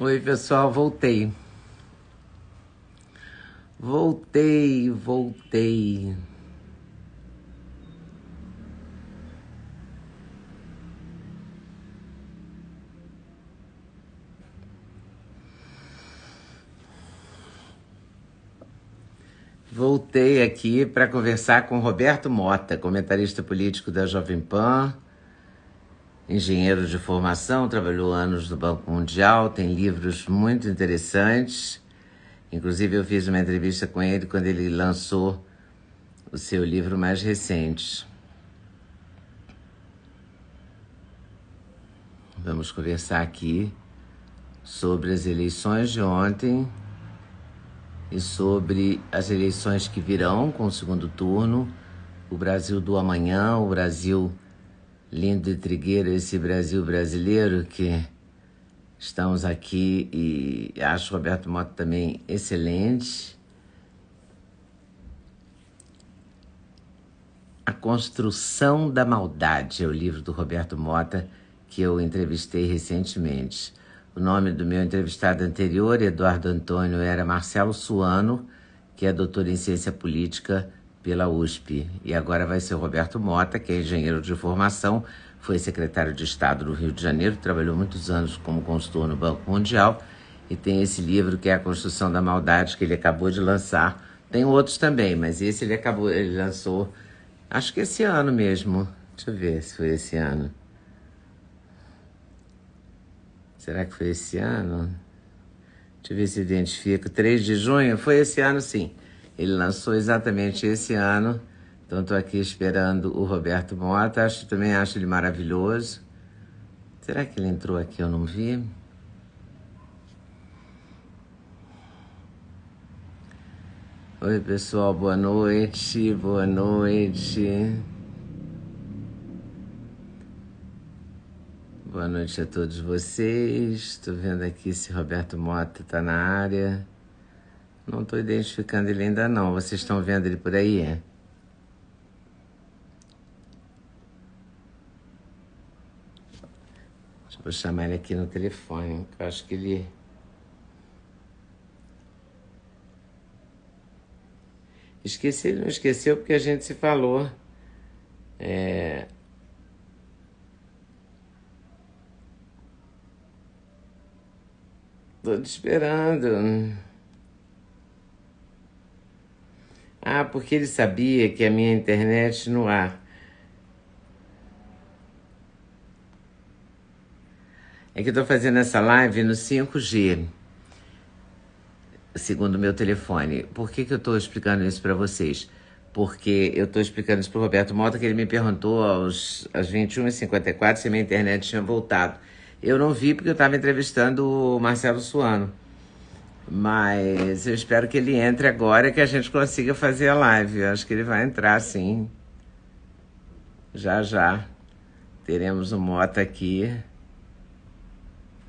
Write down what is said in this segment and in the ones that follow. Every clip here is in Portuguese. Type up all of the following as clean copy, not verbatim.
Oi, pessoal, voltei. Voltei. Voltei aqui para conversar com Roberto Mota, comentarista político da Jovem Pan, engenheiro de formação, trabalhou anos no Banco Mundial, tem livros muito interessantes. Inclusive, eu fiz uma entrevista com ele quando ele lançou o seu livro mais recente. Vamos conversar aqui sobre as eleições de ontem e sobre as eleições que virão com o segundo turno, o Brasil do amanhã, o Brasil lindo e trigueiro, esse Brasil brasileiro que estamos aqui, e acho o Roberto Mota também excelente. A Construção da Maldade é o livro do Roberto Mota, que eu entrevistei recentemente. O nome do meu entrevistado anterior, Eduardo Antônio, era Marcelo Suano, que é doutor em ciência política pela USP. E agora vai ser o Roberto Mota, que é engenheiro de formação, foi secretário de Estado do Rio de Janeiro, trabalhou muitos anos como consultor no Banco Mundial, e tem esse livro que é A Construção da Maldade, que ele acabou de lançar. Tem outros também, mas esse ele lançou, acho que esse ano mesmo. Deixa eu ver se foi esse ano. Será que foi esse ano? Deixa eu ver se identifico. 3 de junho? Foi esse ano, sim. Ele lançou exatamente esse ano. Então, estou aqui esperando o Roberto Mota. Também acho ele maravilhoso. Será que ele entrou aqui? Eu não vi. Oi, pessoal. Boa noite. Boa noite. Boa noite a todos vocês. Estou vendo aqui se Roberto Mota está na área. Não estou identificando ele ainda não. Vocês estão vendo ele por aí? Vou chamar ele aqui no telefone, que eu acho que ele... Esqueci, ele não esqueceu porque a gente se falou. Tô te esperando. Ah, porque ele sabia que a minha internet no ar. É que eu tô fazendo essa live no 5G, segundo o meu telefone. Por que eu tô explicando isso para vocês? Porque eu tô explicando isso pro Roberto Mota, que ele me perguntou às 21h54 se a minha internet tinha voltado. Eu não vi porque eu estava entrevistando o Marcelo Suano. Mas eu espero que ele entre agora e que a gente consiga fazer a live. Eu acho que ele vai entrar, sim. Já, já. Teremos o Mota aqui.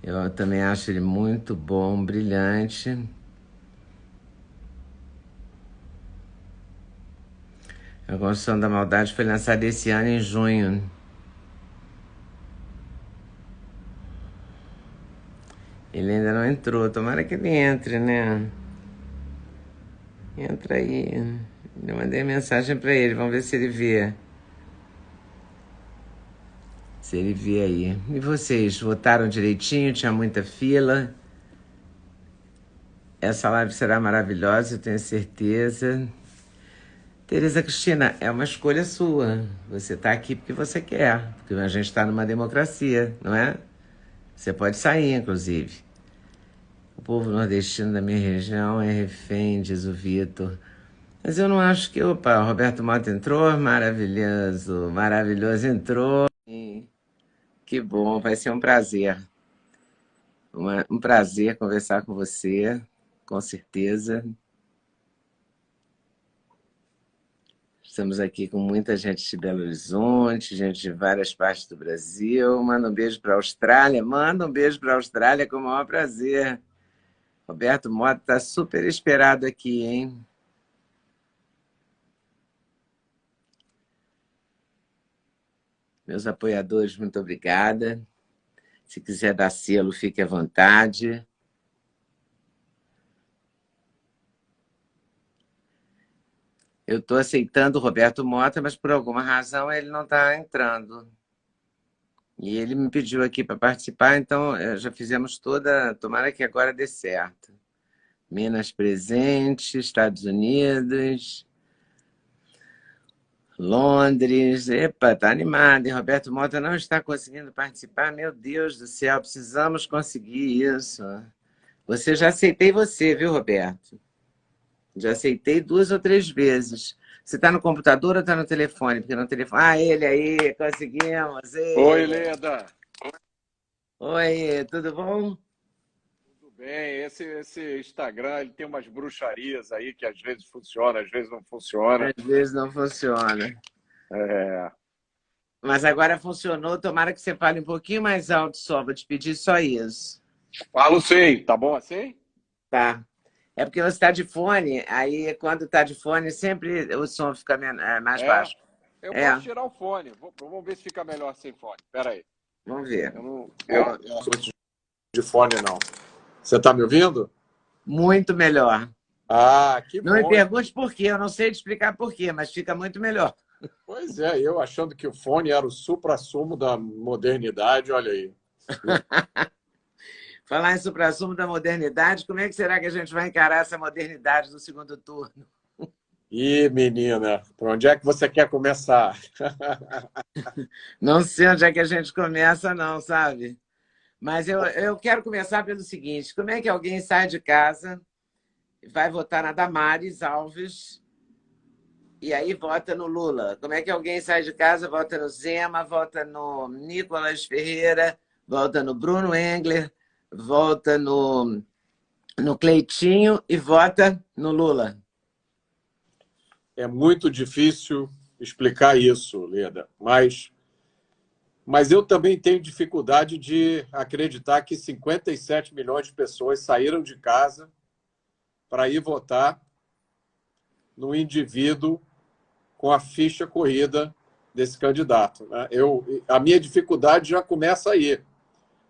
Eu também acho ele muito bom, brilhante. A Construção da Maldade foi lançada esse ano em junho. Ele ainda não entrou. Tomara que ele entre, né? Entra aí. Eu mandei mensagem para ele. Vamos ver se ele vê. Se ele vê aí. E vocês, votaram direitinho? Tinha muita fila? Essa live será maravilhosa, eu tenho certeza. Tereza Cristina, é uma escolha sua. Você está aqui porque você quer. Porque a gente está numa democracia, não é? Você pode sair, inclusive. O povo nordestino da minha região é refém, diz o Vitor. Mas eu não acho que... Opa, o Roberto Mota entrou? Maravilhoso, maravilhoso, entrou. Que bom, vai ser um prazer. Um prazer conversar com você, com certeza. Estamos aqui com muita gente de Belo Horizonte, gente de várias partes do Brasil. Manda um beijo para a Austrália. Manda um beijo para a Austrália com o maior prazer. Roberto Mota está super esperado aqui, hein? Meus apoiadores, muito obrigada. Se quiser dar selo, fique à vontade. Eu estou aceitando o Roberto Mota, mas por alguma razão ele não está entrando. E ele me pediu aqui para participar, então já fizemos toda. Tomara que agora dê certo. Minas presente, Estados Unidos, Londres. Epa, tá animado. E Roberto Mota não está conseguindo participar. Meu Deus do céu, precisamos conseguir isso. Você já aceitei você, viu, Roberto? Já aceitei 2 ou 3 vezes. Você está no computador ou está no telefone? Porque no telefone. Ah, ele aí, conseguimos. Oi, Leda. Oi, tudo bom? Tudo bem? Esse Instagram ele tem umas bruxarias aí que às vezes funciona, às vezes não funciona. Às vezes não funciona. É... Mas agora funcionou. Tomara que você fale um pouquinho mais alto só. Vou te pedir só isso. Falo sim, tá bom assim? Tá. É porque você está de fone, aí quando está de fone, sempre o som fica mais É. baixo. Eu É, posso tirar o fone. Vamos ver se fica melhor sem fone. Espera aí. vamos ver. Eu não sou de fone, não. Você tá me ouvindo? Muito melhor. Ah, que Não me bom. pergunte por quê, eu não sei te explicar por quê, mas fica muito melhor. Pois é, eu achando que o fone era o suprassumo da modernidade, olha aí. Falar em suprassumo da modernidade, como é que será que a gente vai encarar essa modernidade no segundo turno? Ih, menina, por onde é que você quer começar? Não sei onde é que a gente começa, não, sabe? Mas eu quero começar pelo seguinte: como é que alguém sai de casa, vai votar na Damares Alves e aí vota no Lula? Como é que alguém sai de casa, vota no Zema, vota no Nicolas Ferreira, vota no Bruno Engler, vota no Cleitinho e vota no Lula? É muito difícil explicar isso, Leda, mas eu também tenho dificuldade de acreditar que 57 milhões de pessoas saíram de casa para ir votar no indivíduo com a ficha corrida desse candidato, né? A minha dificuldade já começa aí.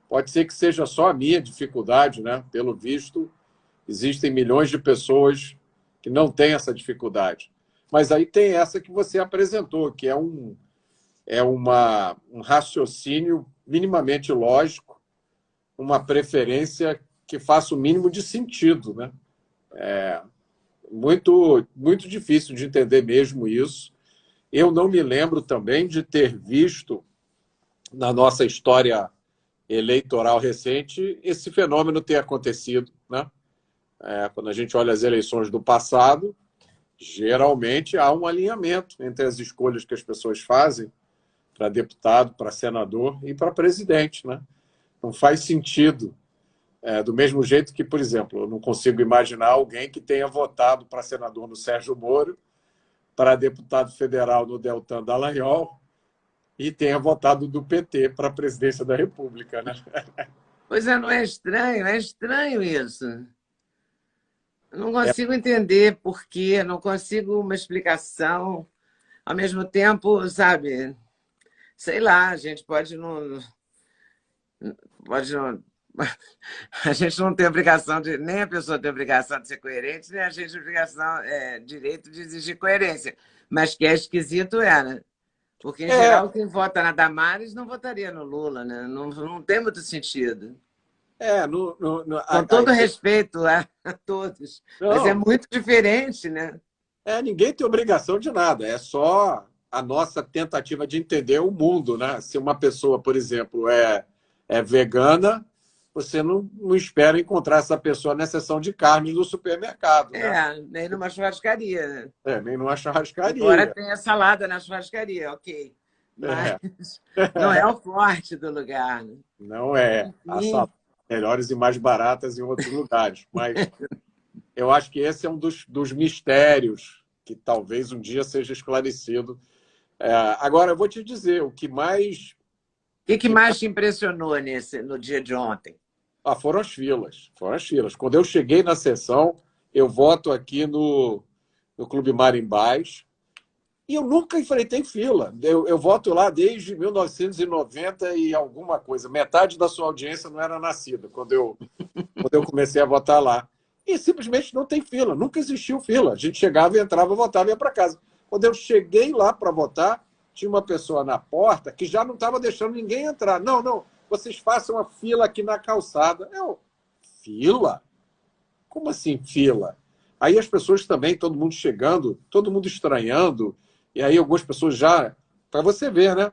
Pode ser que seja só a minha dificuldade, né? Pelo visto, existem milhões de pessoas que não têm essa dificuldade. Mas aí tem essa que você apresentou, que é um raciocínio minimamente lógico, uma preferência que faça o mínimo de sentido, né? Muito, muito difícil de entender mesmo isso. Eu não me lembro também de ter visto na nossa história eleitoral recente esse fenômeno ter acontecido, né? Quando a gente olha as eleições do passado, geralmente há um alinhamento entre as escolhas que as pessoas fazem para deputado, para senador e para presidente, né? Não faz sentido. Do mesmo jeito que, por exemplo, eu não consigo imaginar alguém que tenha votado para senador no Sérgio Moro, para deputado federal no Deltan Dallagnol e tenha votado do PT para a presidência da República, né? Pois é, não é estranho isso. Eu não consigo entender por quê, não consigo uma explicação. Ao mesmo tempo, sabe, sei lá, a gente pode não, a gente não tem obrigação de, nem a pessoa tem obrigação de ser coerente, nem a gente tem obrigação, direito de exigir coerência. Mas que é esquisito né? Porque, em É, geral, quem vota na Damares não votaria no Lula, né? Não tem muito sentido. Com todo respeito a todos, mas é não, muito diferente, né? ninguém tem obrigação de nada, é só a nossa tentativa de entender o mundo, né? Se uma pessoa, por exemplo, é vegana, você não espera encontrar essa pessoa na seção de carnes do supermercado, né? Nem numa churrascaria, né? Nem numa Embora churrascaria. tenha salada na churrascaria, ok. Mas É. não é o forte do lugar, né? Não é. Há Enfim, saladas melhores e mais baratas em outros lugares. Mas eu acho que esse é um dos mistérios que talvez um dia seja esclarecido. Agora, eu vou te dizer, o que mais... o que mais te impressionou no dia de ontem? foram as filas. Foram as filas. Quando eu cheguei na sessão, eu voto aqui no Clube Marimbás, e eu nunca enfrentei fila. Eu voto lá desde 1990 e alguma coisa. Metade da sua audiência não era nascida quando eu comecei a votar lá. e simplesmente não tem fila, nunca existiu fila. A gente chegava, entrava, votava e ia para casa. Quando eu cheguei lá para votar, tinha uma pessoa na porta que já não estava deixando ninguém entrar. Não, não, vocês façam a fila aqui na calçada. Fila? Como assim fila? Aí as pessoas também, todo mundo chegando, todo mundo estranhando, e aí algumas pessoas já, para você ver, né?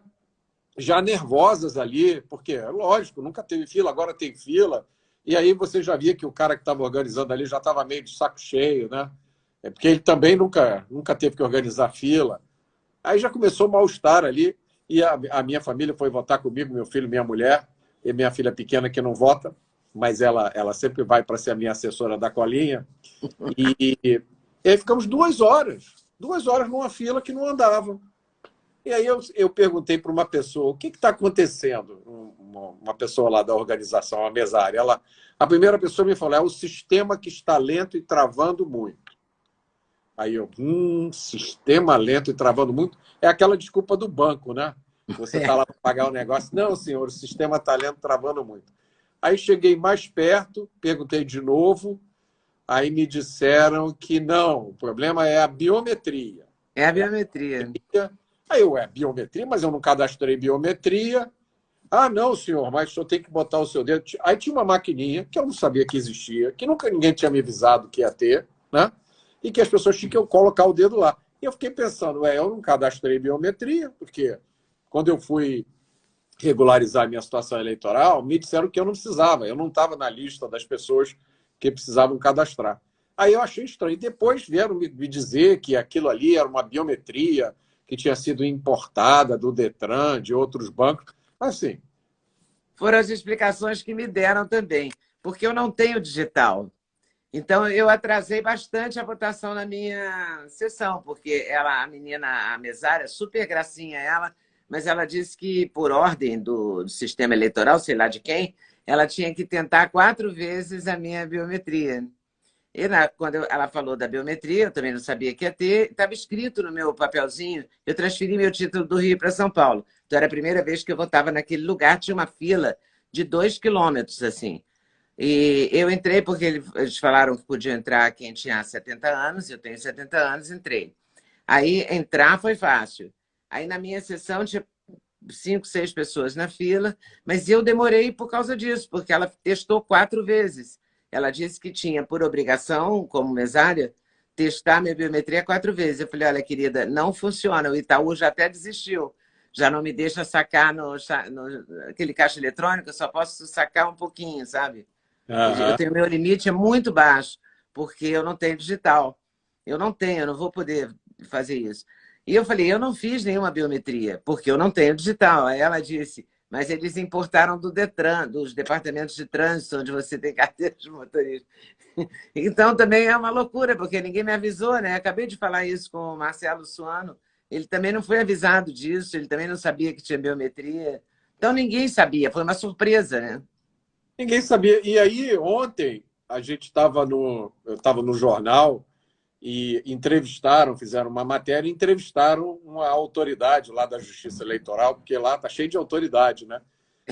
Já nervosas ali, porque, lógico, nunca teve fila, agora tem fila. E aí você já via que o cara que estava organizando ali já estava meio de saco cheio, né? É porque ele também nunca teve que organizar fila. Aí já começou o mal-estar ali, e a minha família foi votar comigo, meu filho, minha mulher, e minha filha pequena que não vota, mas ela sempre vai para ser a minha assessora da colinha. E aí ficamos 2 horas numa fila que não andava. E aí eu perguntei para uma pessoa, o que está acontecendo? Uma pessoa lá da organização, uma mesária. A primeira pessoa me falou, é o sistema que está lento e travando muito. Aí sistema lento e travando muito. É aquela desculpa do banco, né? Você está lá para pagar o negócio. Não, senhor, o sistema está lento, travando muito. Aí cheguei mais perto, perguntei de novo, aí me disseram que não, o problema é a biometria. É a biometria. Aí biometria, mas eu não cadastrei biometria. Ah, não, senhor, mas o senhor tem que botar o seu dedo. Aí tinha uma maquininha que eu não sabia que existia, que nunca ninguém tinha me avisado que ia ter, né? E que as pessoas tinham que colocar o dedo lá. E eu fiquei pensando, eu não cadastrei biometria, porque quando eu fui regularizar a minha situação eleitoral, me disseram que eu não precisava, eu não estava na lista das pessoas que precisavam cadastrar. Aí eu achei estranho. E depois vieram me dizer que aquilo ali era uma biometria que tinha sido importada do Detran, de outros bancos. Assim. Foram as explicações que me deram também, porque eu não tenho digital. Então, eu atrasei bastante a votação na minha sessão, porque a menina, a mesária, super gracinha ela, mas ela disse que, por ordem do sistema eleitoral, sei lá de quem, ela tinha que tentar 4 vezes a minha biometria. E quando ela falou da biometria, eu também não sabia que ia ter, estava escrito no meu papelzinho, eu transferi meu título do Rio para São Paulo. Então, era a primeira vez que eu votava naquele lugar, tinha uma fila de 2 quilômetros, assim. E eu entrei porque eles falaram que podia entrar quem tinha 70 anos, eu tenho 70 anos, entrei. Aí entrar foi fácil. Aí na minha sessão tinha 5, 6 pessoas na fila, mas eu demorei por causa disso, porque ela testou 4 vezes. Ela disse que tinha por obrigação, como mesária, testar minha biometria 4 vezes. Eu falei, olha, querida, não funciona. O Itaú já até desistiu. Já não me deixa sacar aquele caixa eletrônico, eu só posso sacar um pouquinho, sabe? Eu tenho meu limite é muito baixo, porque eu não tenho digital. Eu não vou poder fazer isso. E eu falei, eu não fiz nenhuma biometria, porque eu não tenho digital. Aí ela disse, mas eles importaram do Detran, dos departamentos de trânsito, onde você tem carteira de motorista. Então também é uma loucura, porque ninguém me avisou, né? Acabei de falar isso com o Marcelo Suano. Ele também não foi avisado disso, ele também não sabia que tinha biometria. Então ninguém sabia, foi uma surpresa, né? Ninguém sabia. E aí, ontem, eu estava no jornal e fizeram uma matéria e entrevistaram uma autoridade lá da Justiça Eleitoral, porque lá está cheio de autoridade, né?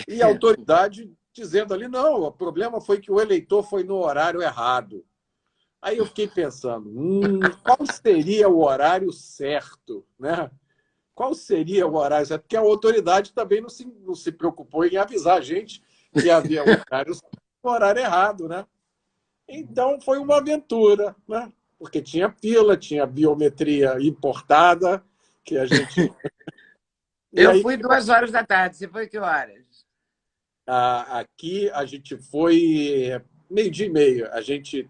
E a autoridade dizendo ali, não, o problema foi que o eleitor foi no horário errado. Aí eu fiquei pensando, qual seria o horário certo, né? Qual seria o horário certo? Porque a autoridade também não se preocupou em avisar a gente que havia o horário errado, né? Então foi uma aventura, né? Porque tinha fila, tinha biometria importada, que a gente. E Eu aí, fui 2 horas da tarde. Você foi que horas? aqui a gente foi meio-dia e meio.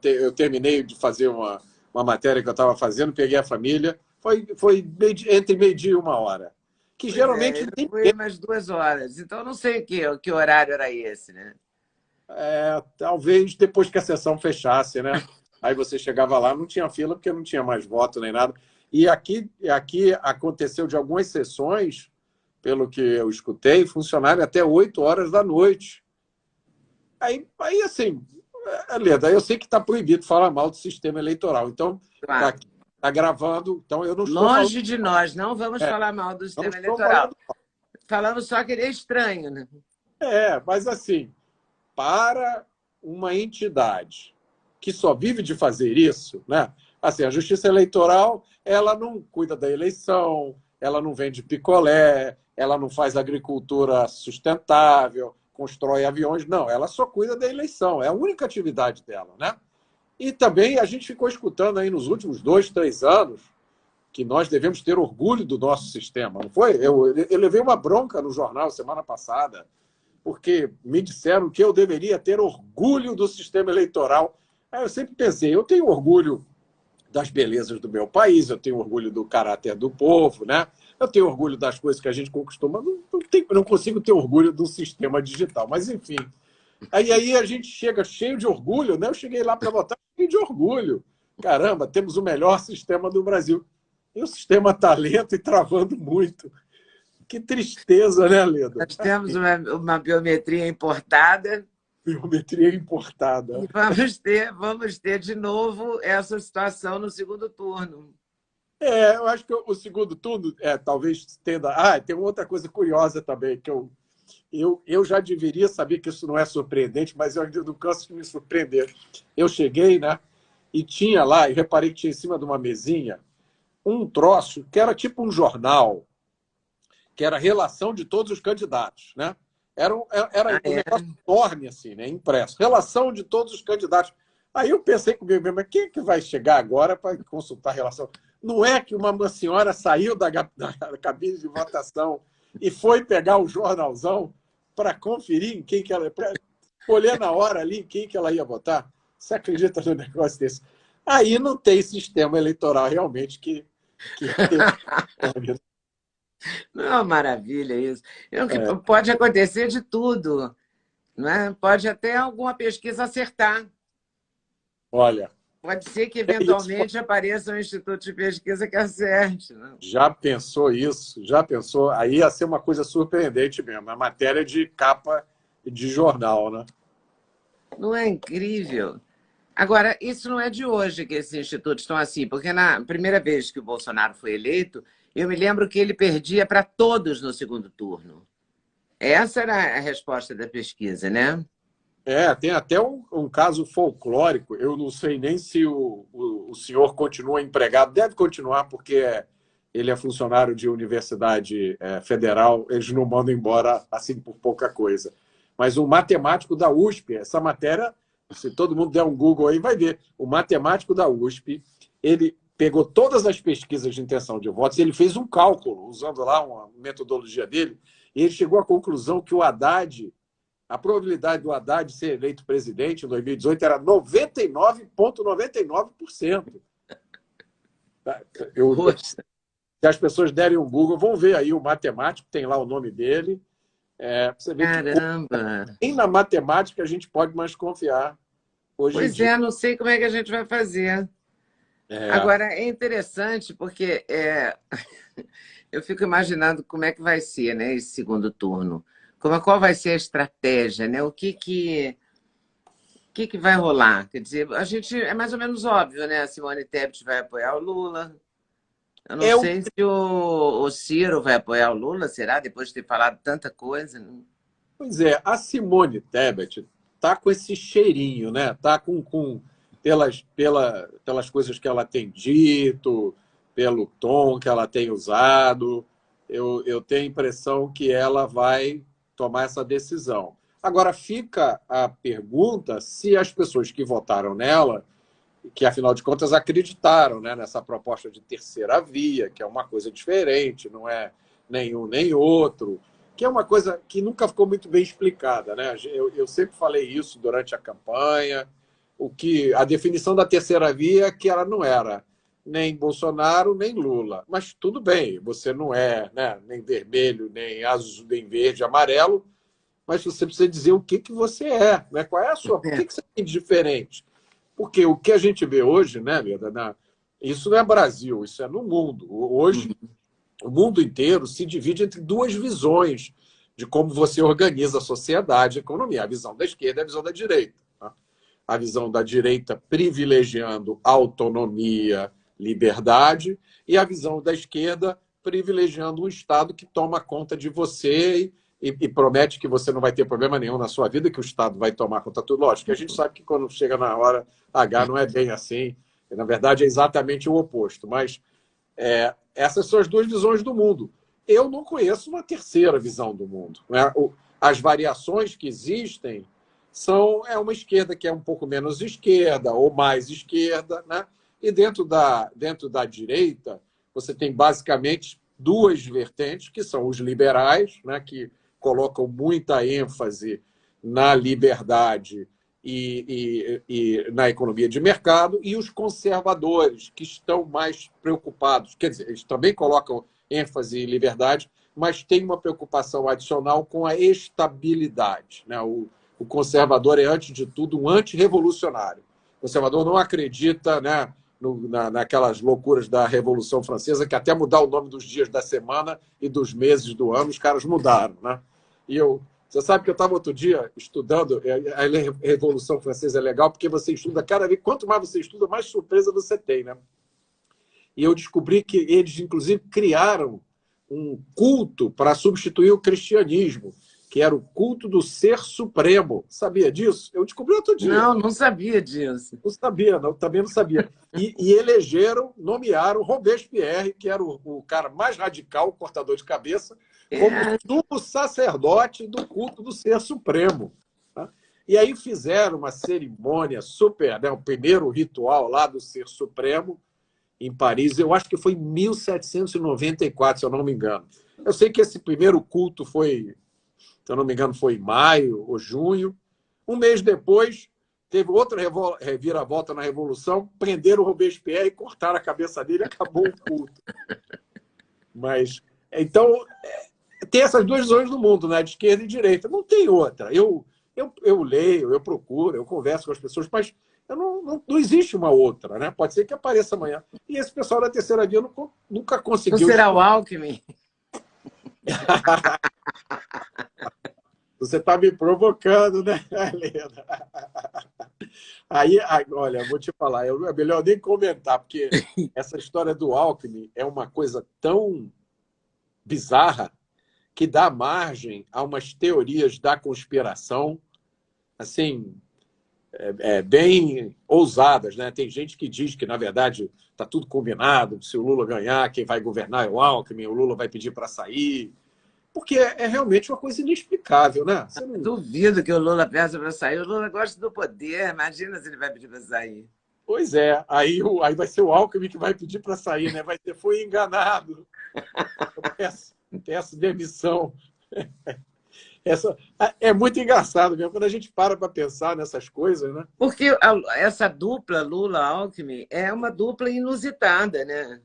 Eu terminei de fazer uma matéria que eu estava fazendo, peguei a família. Foi entre meio-dia e 1 hora. Que Pois geralmente é, eu fui umas 2 horas. Então, eu não sei que horário era esse, né? talvez depois que a sessão fechasse, né? Aí você chegava lá, não tinha fila, porque não tinha mais voto nem nada. E aqui aconteceu de algumas sessões, pelo que eu escutei, funcionarem até 8 horas da noite. Aí assim, Leda, eu sei que está proibido falar mal do sistema eleitoral. Então, Claro. tá gravando, então eu não estou falando. Longe de nós, não vamos É, falar mal do não sistema estou eleitoral. falando. Falamos só que ele é estranho, né? Mas assim, para uma entidade que só vive de fazer isso, né? Assim, a Justiça Eleitoral, ela não cuida da eleição, ela não vende picolé, ela não faz agricultura sustentável, constrói aviões, não, ela só cuida da eleição, é a única atividade dela, né? E também a gente ficou escutando aí nos últimos 2, 3 anos que nós devemos ter orgulho do nosso sistema, não foi? Eu levei uma bronca no jornal semana passada, porque me disseram que eu deveria ter orgulho do sistema eleitoral. Aí eu sempre pensei, eu tenho orgulho das belezas do meu país, eu tenho orgulho do caráter do povo, né? Eu tenho orgulho das coisas que a gente conquistou, mas não consigo ter orgulho do sistema digital. Mas, enfim. Aí a gente chega cheio de orgulho, né? Eu cheguei lá para votar cheio de orgulho. Caramba, temos o melhor sistema do Brasil. E o sistema está lento e travando muito. Que tristeza, né, Leda? Nós temos uma biometria importada. Biometria importada. E vamos ter de novo essa situação no segundo turno. Eu acho que o segundo turno talvez tenda. Tem uma outra coisa curiosa também, que eu já deveria saber que isso não é surpreendente, mas eu ainda não canso de me surpreender. Eu cheguei, né, e tinha lá, e reparei que tinha em cima de uma mesinha, um troço que era tipo um jornal, que era a relação de todos os candidatos, né? Era um negócio enorme, assim, né? Impresso. Relação de todos os candidatos. Aí eu pensei comigo mesmo, mas quem é que vai chegar agora para consultar a relação? Não é que uma senhora saiu da cabine de votação e foi pegar o jornalzão para conferir em quem que ela... Pra escolher na hora ali quem que ela ia votar? Você acredita num negócio desse? Aí não tem sistema eleitoral realmente que Não é uma maravilha isso. Pode acontecer de tudo, não é? Pode até alguma pesquisa acertar. Olha, pode ser que eventualmente apareça um instituto de pesquisa que acerte. Não? Já pensou isso? Já pensou? Aí ia ser uma coisa surpreendente mesmo. A matéria de capa de jornal, né? Não é incrível? Agora, isso não é de hoje que esses institutos estão assim, porque na primeira vez que o Bolsonaro foi eleito, eu me lembro que ele perdia para todos no segundo turno. Essa era a resposta da pesquisa, né? Tem até um caso folclórico. Eu não sei nem se o senhor continua empregado. Deve continuar, porque ele é funcionário de universidade federal. Eles não mandam embora assim por pouca coisa. Mas o matemático da USP, essa matéria, se todo mundo der um Google aí, vai ver. O matemático da USP, ele pegou todas as pesquisas de intenção de votos, ele fez um cálculo, usando lá uma metodologia dele, e ele chegou à conclusão que o Haddad, a probabilidade do Haddad ser eleito presidente em 2018 era 99,99%. Se as pessoas derem um Google, vão ver aí o matemático, tem lá o nome dele. Você vê Caramba! Que nem na matemática a gente pode mais confiar. Pois não sei como é que a gente vai fazer. Agora, é interessante porque eu fico imaginando como é que vai ser, né, esse segundo turno. Qual vai ser a estratégia, né? O que vai rolar? Quer dizer, a gente é mais ou menos óbvio, né? A Simone Tebet vai apoiar o Lula. Eu não sei se o Ciro vai apoiar o Lula, será? Depois de ter falado tanta coisa. Pois é, a Simone Tebet tá com esse cheirinho, né? Tá pelas coisas que ela tem dito, pelo tom que ela tem usado. Eu tenho a impressão que ela vai tomar essa decisão. Agora, fica a pergunta se as pessoas que votaram nela, que afinal de contas acreditaram, né, nessa proposta de terceira via, que é uma coisa diferente, não é nenhum nem outro, que é uma coisa que nunca ficou muito bem explicada, né? Eu sempre falei isso durante a campanha, a definição da terceira via é que ela não era nem Bolsonaro, nem Lula. Mas tudo bem, você não é, né, nem vermelho, nem azul, nem verde, amarelo, mas você precisa dizer o que você é, né? Qual é a sua... O que você tem de diferente? Porque o que a gente vê hoje, né, Leda, isso não é Brasil, isso é no mundo. Hoje, o mundo inteiro se divide entre duas visões de como você organiza a sociedade, a economia. A visão da esquerda e a visão da direita. Tá? A visão da direita privilegiando autonomia, liberdade, e a visão da esquerda privilegiando um Estado que toma conta de você e promete que você não vai ter problema nenhum na sua vida, que o Estado vai tomar conta de tudo. Lógico que a gente sabe que quando chega na hora H não é bem assim. Na verdade, é exatamente o oposto. Mas essas são as duas visões do mundo. Eu não conheço uma terceira visão do mundo, né? As variações que existem é uma esquerda que é um pouco menos esquerda ou mais esquerda, né? E dentro da direita, você tem basicamente duas vertentes, que são os liberais, né? Que colocam muita ênfase na liberdade e na economia de mercado, e os conservadores, que estão mais preocupados. Quer dizer, eles também colocam ênfase em liberdade, mas tem uma preocupação adicional com a estabilidade, né? O conservador é, antes de tudo, um antirrevolucionário. O conservador não acredita, né, naquelas loucuras da Revolução Francesa, que até mudar o nome dos dias da semana e dos meses do ano, os caras mudaram, né? Você sabe que eu estava outro dia estudando, a Revolução Francesa é legal, porque você estuda cada vez, quanto mais você estuda, mais surpresa você tem, né? E eu descobri que eles, inclusive, criaram um culto para substituir o cristianismo, que era o culto do Ser Supremo. Sabia disso? Eu descobri outro dia. Não, não sabia disso. Não sabia, não, também não sabia. E elegeram, nomearam Robespierre, que era o cara mais radical, cortador de cabeça, como sumo sacerdote do culto do Ser Supremo. Tá? E aí fizeram uma cerimônia super, né, o primeiro ritual lá do Ser Supremo, em Paris, eu acho que foi em 1794, se eu não me engano. Eu sei que esse primeiro culto foi, se eu não me engano, foi em maio ou junho. Um mês depois, teve outra reviravolta na Revolução, prenderam o Robespierre e cortaram a cabeça dele e acabou o culto. Mas, então, tem essas duas visões do mundo, né? De esquerda e direita. Não tem outra. Eu leio, eu procuro, eu converso com as pessoas, mas não existe uma outra, né? Pode ser que apareça amanhã. E esse pessoal da terceira via nunca conseguiu. Não será o Alckmin? Você está me provocando, né, Helena? Aí, olha, vou te falar, é melhor nem comentar, porque essa história do Alckmin é uma coisa tão bizarra que dá margem a umas teorias da conspiração, assim, bem ousadas, né? Tem gente que diz que, na verdade, está tudo combinado, se o Lula ganhar, quem vai governar é o Alckmin, o Lula vai pedir para sair, porque é realmente uma coisa inexplicável, né? Duvido que o Lula peça para sair. O Lula gosta do poder, imagina se ele vai pedir para sair. Pois é, aí vai ser o Alckmin que vai pedir para sair, né? Vai ter, foi enganado. Peço demissão. É muito engraçado mesmo, quando a gente para pensar nessas coisas, né? Porque essa dupla Lula-Alckmin é uma dupla inusitada, né?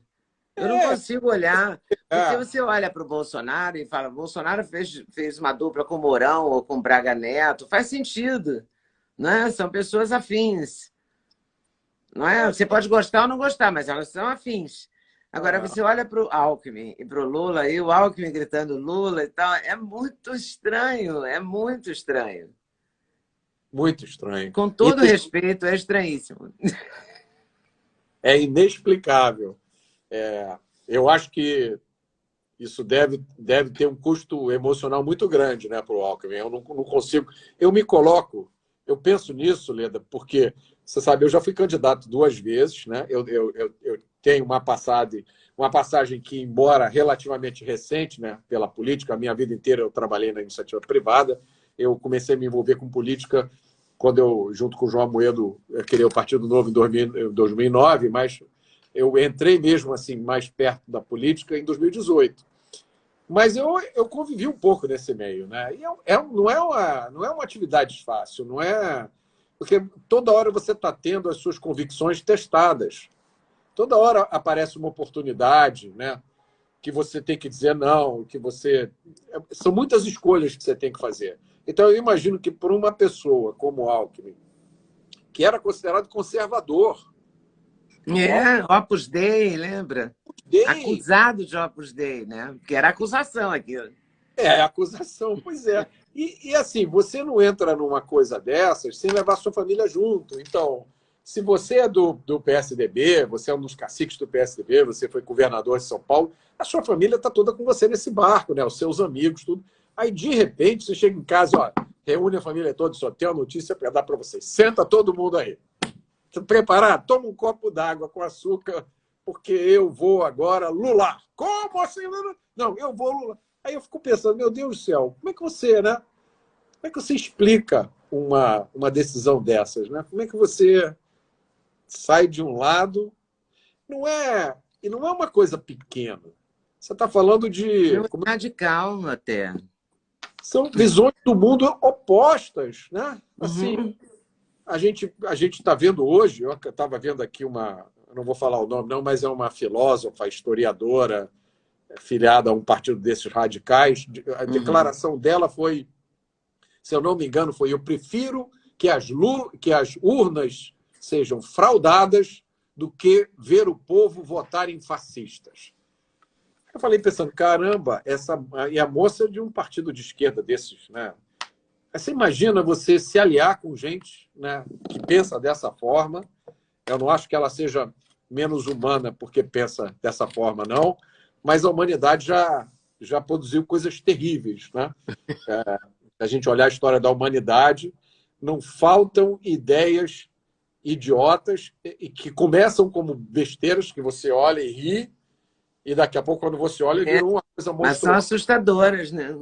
Eu não consigo olhar. Porque você olha para o Bolsonaro e fala, Bolsonaro fez uma dupla com Mourão ou com Braga Neto. Faz sentido, né? São pessoas afins. Não é? Você pode gostar ou não gostar, mas elas são afins. Agora, você olha para o Alckmin e para o Lula, e o Alckmin gritando Lula e tal, é muito estranho, é muito estranho. Muito estranho. Com todo respeito, é estranhíssimo. É inexplicável. Eu acho que isso deve ter um custo emocional muito grande, né, para o Alckmin. Eu não consigo. Eu me coloco, eu penso nisso, Leda, porque, você sabe, eu já fui candidato 2 vezes, né? Eu tenho uma passagem que, embora relativamente recente, né, pela política, a minha vida inteira eu trabalhei na iniciativa privada. Eu comecei a me envolver com política quando eu, junto com o João Amoedo, criei o Partido Novo em 2009, mas eu entrei mesmo assim mais perto da política em 2018. Mas eu convivi um pouco nesse meio, né? E não é uma atividade fácil, não é... Porque toda hora você está tendo as suas convicções testadas. Toda hora aparece uma oportunidade, né? Que você tem que dizer não, que você... São muitas escolhas que você tem que fazer. Então, eu imagino que por uma pessoa como Alckmin, que era considerado conservador... Opus Dei, lembra? Acusado de Opus Dei, né? Porque era acusação aquilo. Acusação, pois é. E assim, você não entra numa coisa dessas sem levar sua família junto. Então, se você é do PSDB, você é um dos caciques do PSDB, você foi governador de São Paulo, a sua família está toda com você nesse barco, né? Os seus amigos, tudo. Aí, de repente, você chega em casa, ó, reúne a família toda, só tem uma notícia para dar para vocês. Senta todo mundo aí. Preparado? Toma um copo d'água com açúcar, porque eu vou agora lular. Como assim? Não, eu vou lular. Aí eu fico pensando, meu Deus do céu, como é que você, né? Como é que você explica uma decisão dessas, né? Como é que você sai de um lado? E não é uma coisa pequena. Você está falando de... Não é radical até. São visões do mundo opostas, né? Assim, Uhum. a gente está vendo hoje, eu estava vendo aqui eu não vou falar o nome não, mas é uma filósofa, historiadora, filiada a um partido desses radicais. A declaração dela foi, se eu não me engano, foi: eu prefiro que as urnas sejam fraudadas do que ver o povo votar em fascistas. Eu falei pensando, caramba, e a moça de um partido de esquerda desses, né? Você imagina você se aliar com gente, né, que pensa dessa forma. Eu não acho que ela seja menos humana porque pensa dessa forma, não, mas a humanidade já produziu coisas terríveis, né? A gente olhar a história da humanidade, não faltam ideias idiotas e que começam como besteiras que você olha e ri, e daqui a pouco, quando você olha, virou uma coisa Mas são monstruosa. assustadoras, né?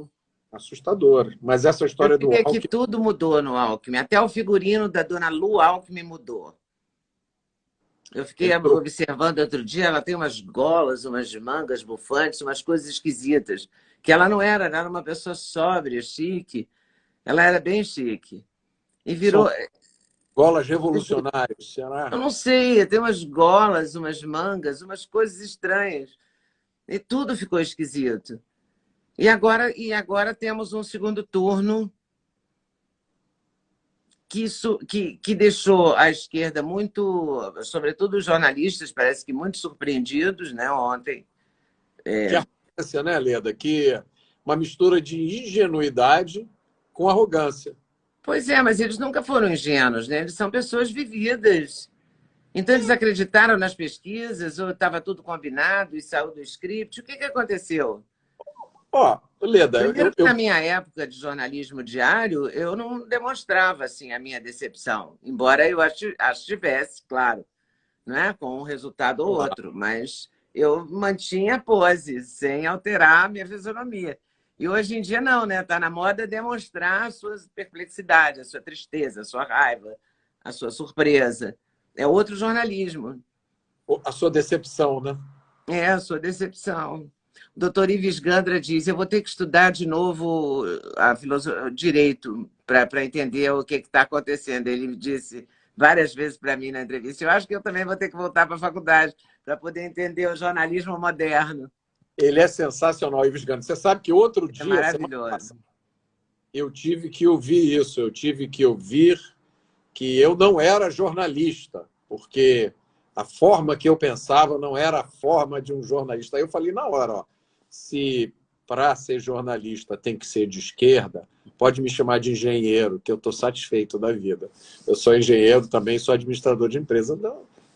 Assustadora. Mas essa história Eu do diria que Alckmin... tudo mudou no Alckmin. Até o figurino da dona Lu Alckmin mudou. Eu fiquei observando outro dia, ela tem umas golas, umas mangas bufantes, umas coisas esquisitas. Que ela era uma pessoa sóbria, chique. Ela era bem chique. E São virou... golas revolucionárias, será? Eu não sei, tem umas golas, umas mangas, umas coisas estranhas. E tudo ficou esquisito. E agora temos um segundo turno que deixou a esquerda muito, sobretudo os jornalistas, parece que muito surpreendidos, né, ontem. Que arrogância, né, Leda? Que uma mistura de ingenuidade com arrogância. Pois é, mas eles nunca foram ingênuos, né? Eles são pessoas vividas. Então, eles acreditaram nas pesquisas, ou estava tudo combinado e saiu do script. O que aconteceu? Ó, Leda, Primeiro, na minha época de jornalismo diário, eu não demonstrava assim a minha decepção, embora eu acho tivesse, claro, não é? Com um resultado ou outro, mas eu mantinha a pose, sem alterar a minha fisionomia. E hoje em dia não, né? Está na moda demonstrar a sua perplexidade, a sua tristeza, a sua raiva, a sua surpresa. É outro jornalismo. a sua decepção, né? É, a sua decepção. O doutor Ives Gandra diz: eu vou ter que estudar de novo direito para entender o que está acontecendo. Ele disse várias vezes para mim na entrevista: eu acho que eu também vou ter que voltar para a faculdade para poder entender o jornalismo moderno. Ele é sensacional, Ives Gandra. Você sabe que outro É dia, maravilhoso. eu tive que ouvir isso. Eu tive que ouvir que eu não era jornalista, porque a forma que eu pensava não era a forma de um jornalista. Aí eu falei na hora, ó, se para ser jornalista tem que ser de esquerda, pode me chamar de engenheiro, que eu estou satisfeito da vida. Eu sou engenheiro também, sou administrador de empresa,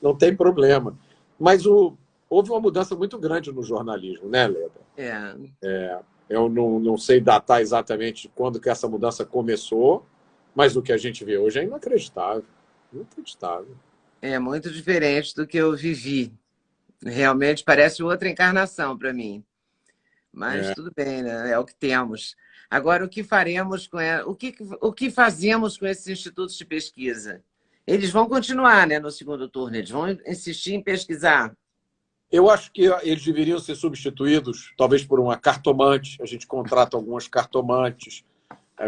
não tem problema. Mas houve uma mudança muito grande no jornalismo, né, Leda? Eu não sei datar exatamente quando que essa mudança começou, mas o que a gente vê hoje é inacreditável. Inacreditável. É muito diferente do que eu vivi. Realmente parece outra encarnação para mim. Mas tudo bem, né? É o que temos. Agora, o que faremos com o que fazemos com esses institutos de pesquisa? Eles vão continuar, né, no segundo turno, eles vão insistir em pesquisar. Eu acho que eles deveriam ser substituídos, talvez por uma cartomante. A gente contrata algumas cartomantes,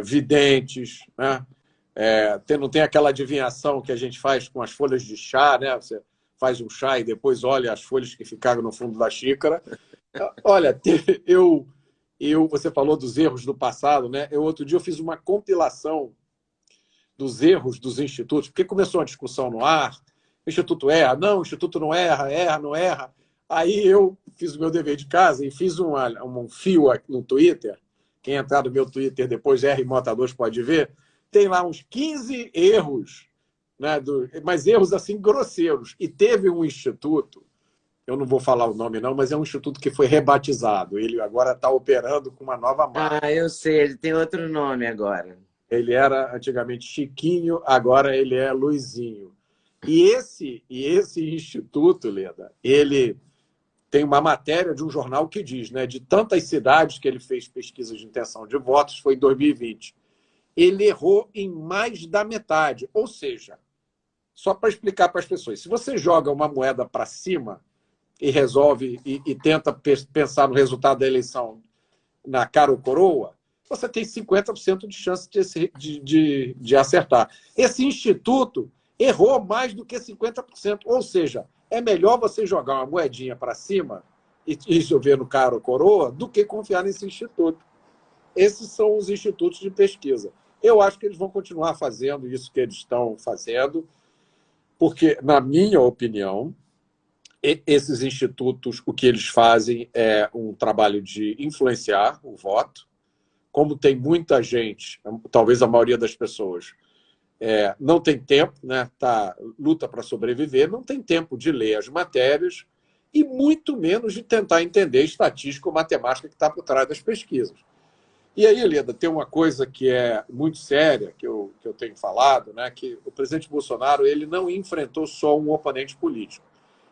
videntes, né? Não tem aquela adivinhação que a gente faz com as folhas de chá, né? Você faz um chá e depois olha as folhas que ficaram no fundo da xícara. Olha, você falou dos erros do passado, né? Outro dia eu fiz uma compilação dos erros dos institutos, porque começou uma discussão no ar: o instituto erra, não, o instituto não erra, erra, não erra. Aí eu fiz o meu dever de casa e fiz um fio no Twitter. Quem entrar no meu Twitter depois, R Mota 2, pode ver. Tem lá uns 15 erros, né, mas erros assim grosseiros. E teve um instituto eu não vou falar o nome não, mas é um instituto que foi rebatizado. Ele agora está operando com uma nova marca. Ah, eu sei, ele tem outro nome agora. Ele era antigamente Chiquinho, agora ele é Luizinho. E esse instituto, Leda, ele tem uma matéria de um jornal que diz, né, de tantas cidades que ele fez pesquisa de intenção de votos, foi em 2020. Ele errou em mais da metade. Ou seja, só para explicar para as pessoas, se você joga uma moeda para cima e resolve e tenta pensar no resultado da eleição na cara ou coroa, você tem 50% de chance de acertar. Esse instituto errou mais do que 50%. Ou seja, é melhor você jogar uma moedinha para cima e chover no cara ou coroa do que confiar nesse instituto. Esses são os institutos de pesquisa. Eu acho que eles vão continuar fazendo isso que eles estão fazendo, porque, na minha opinião, esses institutos, o que eles fazem é um trabalho de influenciar o voto. Como tem muita gente, talvez a maioria das pessoas, não tem tempo, né? Luta para sobreviver, não tem tempo de ler as matérias e muito menos de tentar entender estatística ou matemática que está por trás das pesquisas. E aí, Leda, tem uma coisa que é muito séria, que eu tenho falado, né? Que o presidente Bolsonaro ele não enfrentou só um oponente político.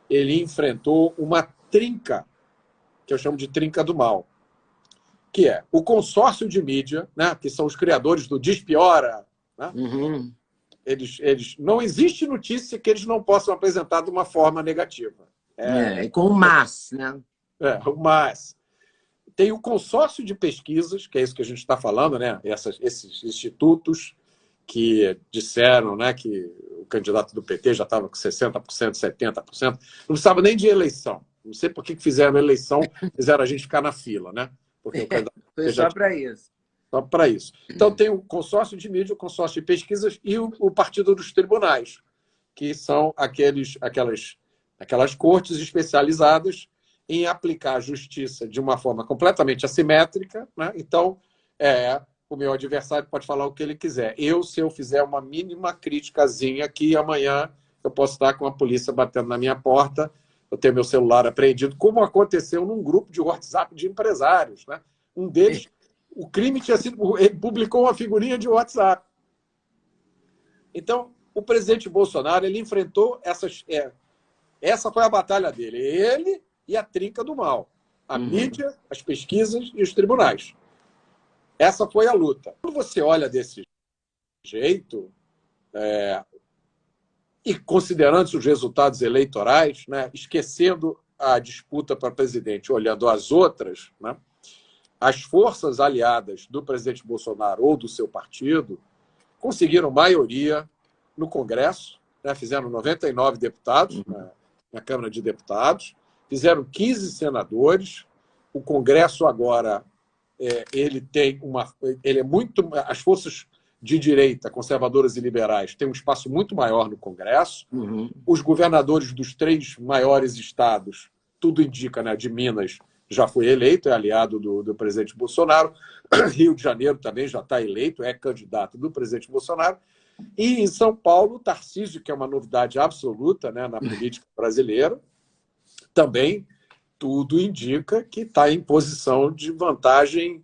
Ele enfrentou uma trinca, que eu chamo de trinca do mal, que é o consórcio de mídia, né, que são os criadores do Dispiora. Né? Uhum. Eles, não existe notícia que eles não possam apresentar de uma forma negativa. E com o MAS, né? Mas tem o consórcio de pesquisas, que é isso que a gente está falando, né? Esses institutos que disseram, né, que o candidato do PT já estava com 60%, 70%. Não precisava nem de eleição. Não sei por que fizeram eleição, fizeram a gente ficar na fila, né? Porque o candidato foi só para isso. Só para isso. Então, tem o consórcio de mídia, o consórcio de pesquisas e o partido dos tribunais, que são aquelas cortes especializadas em aplicar a justiça de uma forma completamente assimétrica. Né? Então, o meu adversário pode falar o que ele quiser. Se eu fizer uma mínima criticazinha aqui, amanhã eu posso estar com a polícia batendo na minha porta, eu ter meu celular apreendido, como aconteceu num grupo de WhatsApp de empresários. Né? Um deles, o crime tinha sido... Ele publicou uma figurinha de WhatsApp. Então, o presidente Bolsonaro ele enfrentou essa foi a batalha dele. Ele e a trinca do mal. A mídia, as pesquisas e os tribunais. Essa foi a luta. Quando você olha desse jeito, e considerando os resultados eleitorais, né, esquecendo a disputa para presidente, olhando as outras, né, as forças aliadas do presidente Bolsonaro ou do seu partido conseguiram maioria no Congresso, né, fizeram 99 deputados na Câmara de Deputados, fizeram 15 senadores. O Congresso agora ele é muito... As forças de direita, conservadoras e liberais, têm um espaço muito maior no Congresso. Os governadores dos 3 maiores estados, tudo indica, né, de Minas já foi eleito, é aliado do presidente Bolsonaro. Rio de Janeiro também já está eleito, é candidato do presidente Bolsonaro. E em São Paulo, Tarcísio, que é uma novidade absoluta, né, na política brasileira, também tudo indica que está em posição de vantagem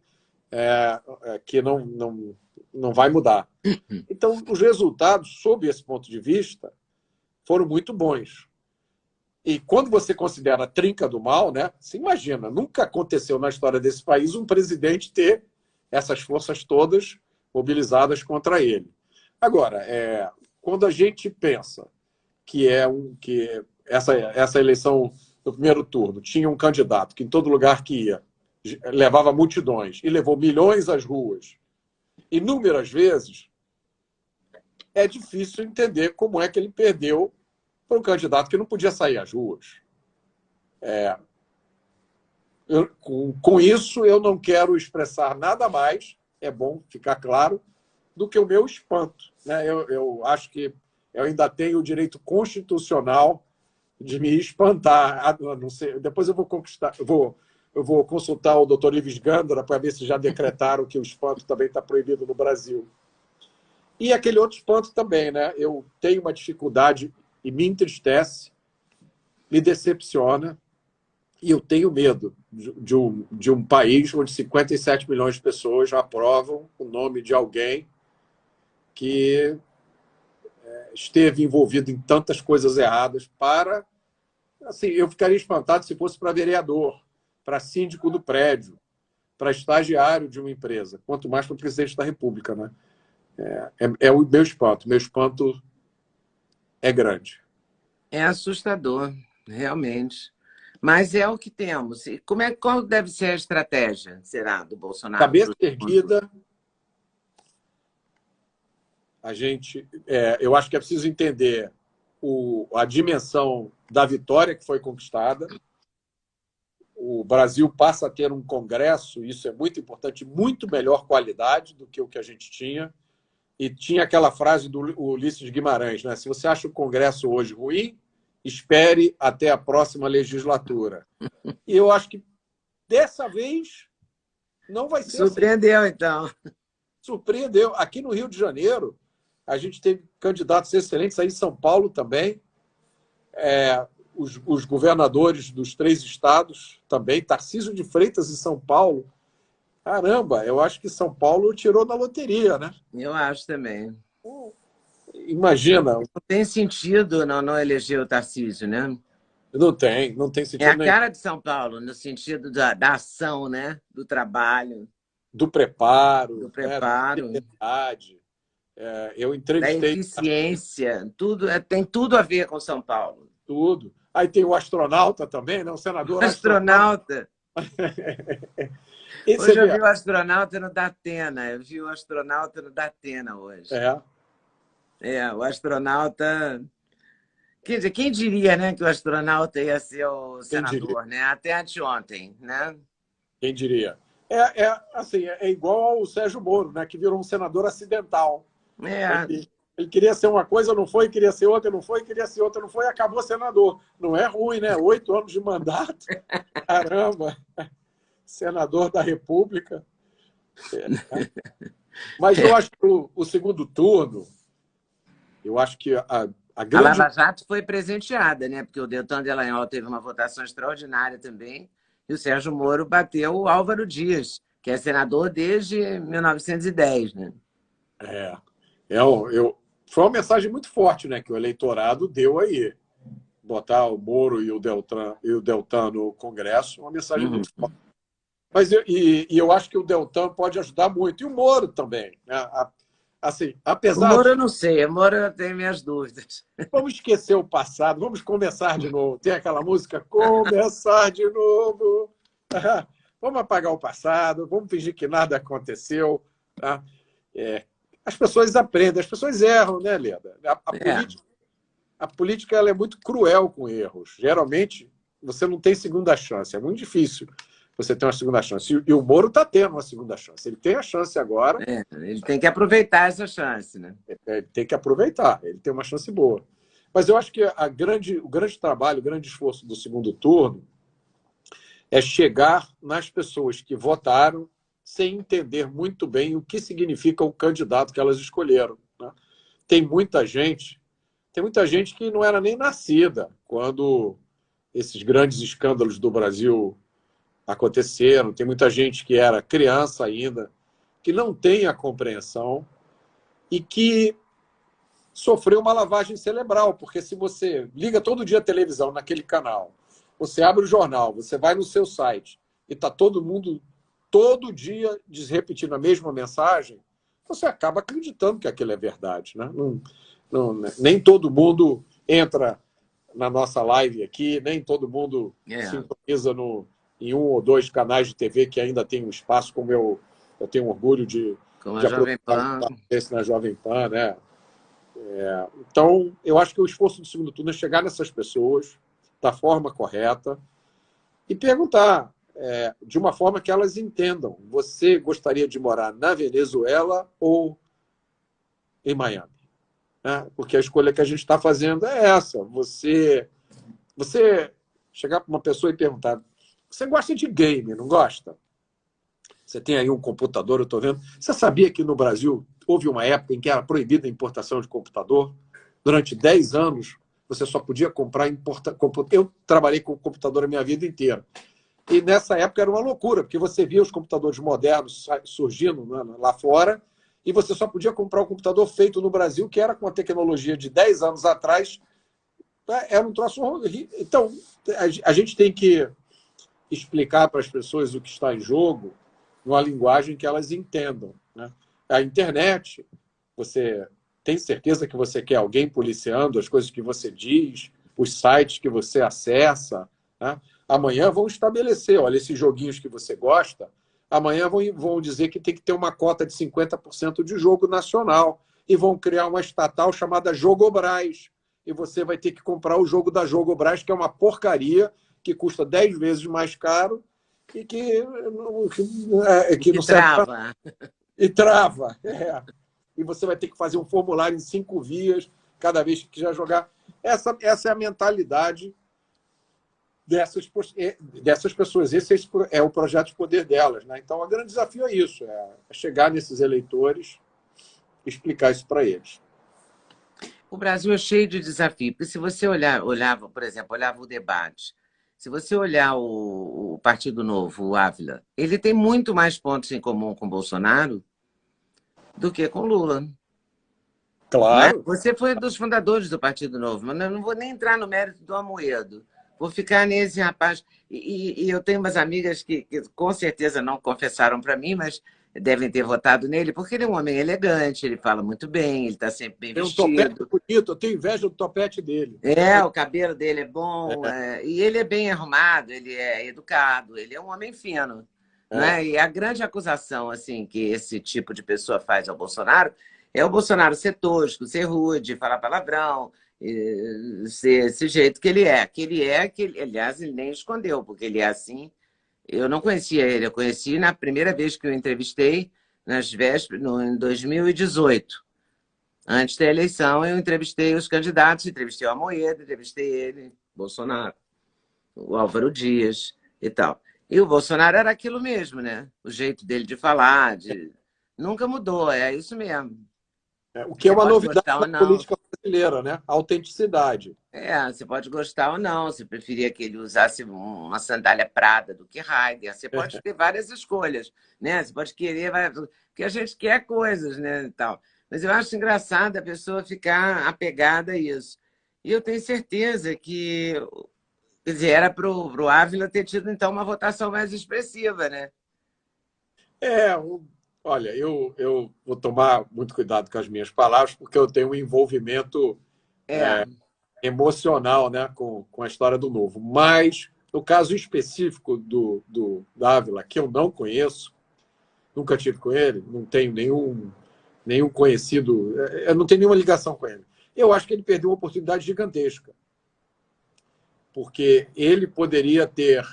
que não vai mudar. Então, os resultados, sob esse ponto de vista, foram muito bons. E quando você considera a trinca do mal, né, você imagina, nunca aconteceu na história desse país um presidente ter essas forças todas mobilizadas contra ele. Agora, quando a gente pensa que essa eleição no primeiro turno tinha um candidato que em todo lugar que ia levava multidões e levou milhões às ruas inúmeras vezes, é difícil entender como é que ele perdeu para um candidato que não podia sair às ruas. Com isso, eu não quero expressar nada mais, é bom ficar claro, do que o meu espanto. Né? Eu acho que eu ainda tenho o direito constitucional de me espantar. Não sei, depois eu vou consultar o doutor Ives Gandara para ver se já decretaram que o espanto também está proibido no Brasil. E aquele outro espanto também, né? Eu tenho uma dificuldade e me entristece me decepciona e eu tenho medo de um país onde 57 milhões de pessoas aprovam o nome de alguém que esteve envolvido em tantas coisas erradas para... Assim, eu ficaria espantado se fosse para vereador, para síndico do prédio, para estagiário de uma empresa, quanto mais para o presidente da República, né? É o meu espanto. Meu espanto é grande. É assustador, realmente. Mas é o que temos. E qual deve ser a estratégia, será, do Bolsonaro? Cabeça erguida, eu acho que é preciso entender a dimensão da vitória que foi conquistada. O Brasil passa a ter um Congresso, isso é muito importante, muito melhor qualidade do que o que a gente tinha. E tinha aquela frase do Ulisses Guimarães, né? Se você acha o Congresso hoje ruim, espere até a próxima legislatura. E eu acho que dessa vez não vai ser Surpreendeu, assim. Então. Surpreendeu. Aqui no Rio de Janeiro, a gente teve candidatos excelentes, aí em São Paulo também. Os governadores dos 3 estados também. Tarcísio de Freitas em São Paulo. Caramba, eu acho que São Paulo tirou na loteria, né? Eu acho também. Imagina. Não tem sentido não eleger o Tarcísio, né? Não tem sentido nenhum. É a cara de São Paulo, no sentido da ação, né? Do trabalho. Do preparo. Do preparo. Da verdade. Eu entrevistei... Da eficiência. Tem tudo a ver com São Paulo. Tudo. Aí tem o astronauta também, né? O senador astronauta. Hoje eu vi o astronauta no Datena. Eu vi o astronauta no Datena hoje. O astronauta... Quer dizer, quem diria, né, que o astronauta ia ser o senador, né? Até anteontem, né? Quem diria? Assim, é igual ao Sérgio Moro, né? Que virou um senador acidental. Ele queria ser uma coisa, não foi, queria ser outra, não foi, queria ser outra, não foi, e acabou senador. Não é ruim, né? 8 anos de mandato. Caramba! Senador da República. Mas eu acho que o segundo turno, eu acho que a grande... A Lava Jato foi presenteada, né? Porque o Deltan Dallagnol teve uma votação extraordinária também, e o Sérgio Moro bateu o Álvaro Dias, que é senador desde 1910, né? Foi uma mensagem muito forte, né, que o eleitorado deu aí. Botar o Moro e o Deltan no Congresso, uma mensagem muito forte. Mas eu acho que o Deltan pode ajudar muito, e o Moro também. Né? Assim, apesar o Moro eu não sei, o Moro eu tenho minhas dúvidas. Vamos esquecer o passado, vamos começar de novo. Tem aquela música, começar de novo. Vamos apagar o passado, vamos fingir que nada aconteceu. Tá? As pessoas aprendem, as pessoas erram, né, Leda? A política ela é muito cruel com erros. Geralmente, você não tem segunda chance. É muito difícil você ter uma segunda chance. E o Moro está tendo uma segunda chance. Ele tem a chance agora. Ele tem que aproveitar essa chance, né? Ele tem que aproveitar. Ele tem uma chance boa. Mas eu acho que o grande trabalho, o grande esforço do segundo turno é chegar nas pessoas que votaram sem entender muito bem o que significa o candidato que elas escolheram. Né? Tem muita gente que não era nem nascida quando esses grandes escândalos do Brasil aconteceram. Tem muita gente que era criança ainda, que não tem a compreensão e que sofreu uma lavagem cerebral, porque se você liga todo dia a televisão naquele canal, você abre o jornal, você vai no seu site e está todo mundo todo dia repetindo a mesma mensagem, você acaba acreditando que aquilo é verdade. Né? Nem todo mundo entra na nossa live aqui, nem todo mundo sintoniza em 1 ou 2 canais de TV que ainda tem um espaço, como eu tenho orgulho de a Jovem Pan. Esse na Jovem Pan, né? Então, eu acho que o esforço do segundo turno é chegar nessas pessoas da forma correta e perguntar de uma forma que elas entendam. Você gostaria de morar na Venezuela ou em Miami? Porque a escolha que a gente está fazendo é essa. Você chegar para uma pessoa e perguntar: você gosta de game, não gosta? Você tem aí um computador, eu estou vendo. Você sabia que no Brasil houve uma época em que era proibida a importação de computador? Durante 10 anos você só podia comprar Eu trabalhei com computador a minha vida inteira. E nessa época era uma loucura, porque você via os computadores modernos surgindo, né, lá fora, e você só podia comprar um computador feito no Brasil, que era com a tecnologia de 10 anos atrás. Era um troço. Então, a gente tem que explicar para as pessoas o que está em jogo numa linguagem que elas entendam, né? A internet, você tem certeza que você quer alguém policiando as coisas que você diz, os sites que você acessa, né? Amanhã vão estabelecer, olha, esses joguinhos que você gosta, amanhã vão dizer que tem que ter uma cota de 50% de jogo nacional e vão criar uma estatal chamada Jogobras. E você vai ter que comprar o jogo da Jogobras, que é uma porcaria, que custa 10 vezes mais caro e que não serve pra... E trava. É. E você vai ter que fazer um formulário em 5 vias cada vez que quiser jogar. Essa é a mentalidade dessas pessoas. Esse é o projeto de poder delas, né? Então, o grande desafio é isso, é chegar nesses eleitores e explicar isso para eles. O Brasil é cheio de desafios, porque se você olhava, por exemplo, olhava o debate, se você olhar o Partido Novo, o Ávila, ele tem muito mais pontos em comum com o Bolsonaro do que com Lula. Claro. Né? Você foi um dos fundadores do Partido Novo, mas eu não vou nem entrar no mérito do Amoedo. Vou ficar nesse rapaz. E eu tenho umas amigas que com certeza não confessaram para mim, mas devem ter votado nele, porque ele é um homem elegante, ele fala muito bem, ele está sempre bem Tem um vestido. topete bonito, eu tenho inveja do topete dele. O cabelo dele é bom, e ele é bem arrumado, ele é educado, ele é um homem fino. Né? E a grande acusação assim, que esse tipo de pessoa faz ao Bolsonaro é o Bolsonaro ser tosco, ser rude, falar palavrão, ser esse jeito que ele é. Aliás, ele nem escondeu, porque ele é assim. Eu não conhecia ele, eu conheci na primeira vez que eu entrevistei, nas vésperas, em 2018. Antes da eleição, eu entrevistei os candidatos, entrevistei o Amoedo, entrevistei ele, Bolsonaro, o Álvaro Dias e tal. E o Bolsonaro era aquilo mesmo, né? O jeito dele de falar, nunca mudou, é isso mesmo. O que é uma novidade na política brasileira, né? A autenticidade. Você pode gostar ou não. Você preferia que ele usasse uma sandália Prada do que Raider. Você pode ter várias escolhas, né? Você pode querer, porque a gente quer coisas, né? E tal. Mas eu acho engraçado a pessoa ficar apegada a isso. E eu tenho certeza que, quer dizer, era para o Ávila ter tido, então, uma votação mais expressiva, né? Olha, eu vou tomar muito cuidado com as minhas palavras, porque eu tenho um envolvimento emocional, né, com a história do Novo. Mas, no caso específico do Ávila, que eu não conheço, nunca tive com ele, não tenho nenhum conhecido, eu não tenho nenhuma ligação com ele. Eu acho que ele perdeu uma oportunidade gigantesca, porque ele poderia ter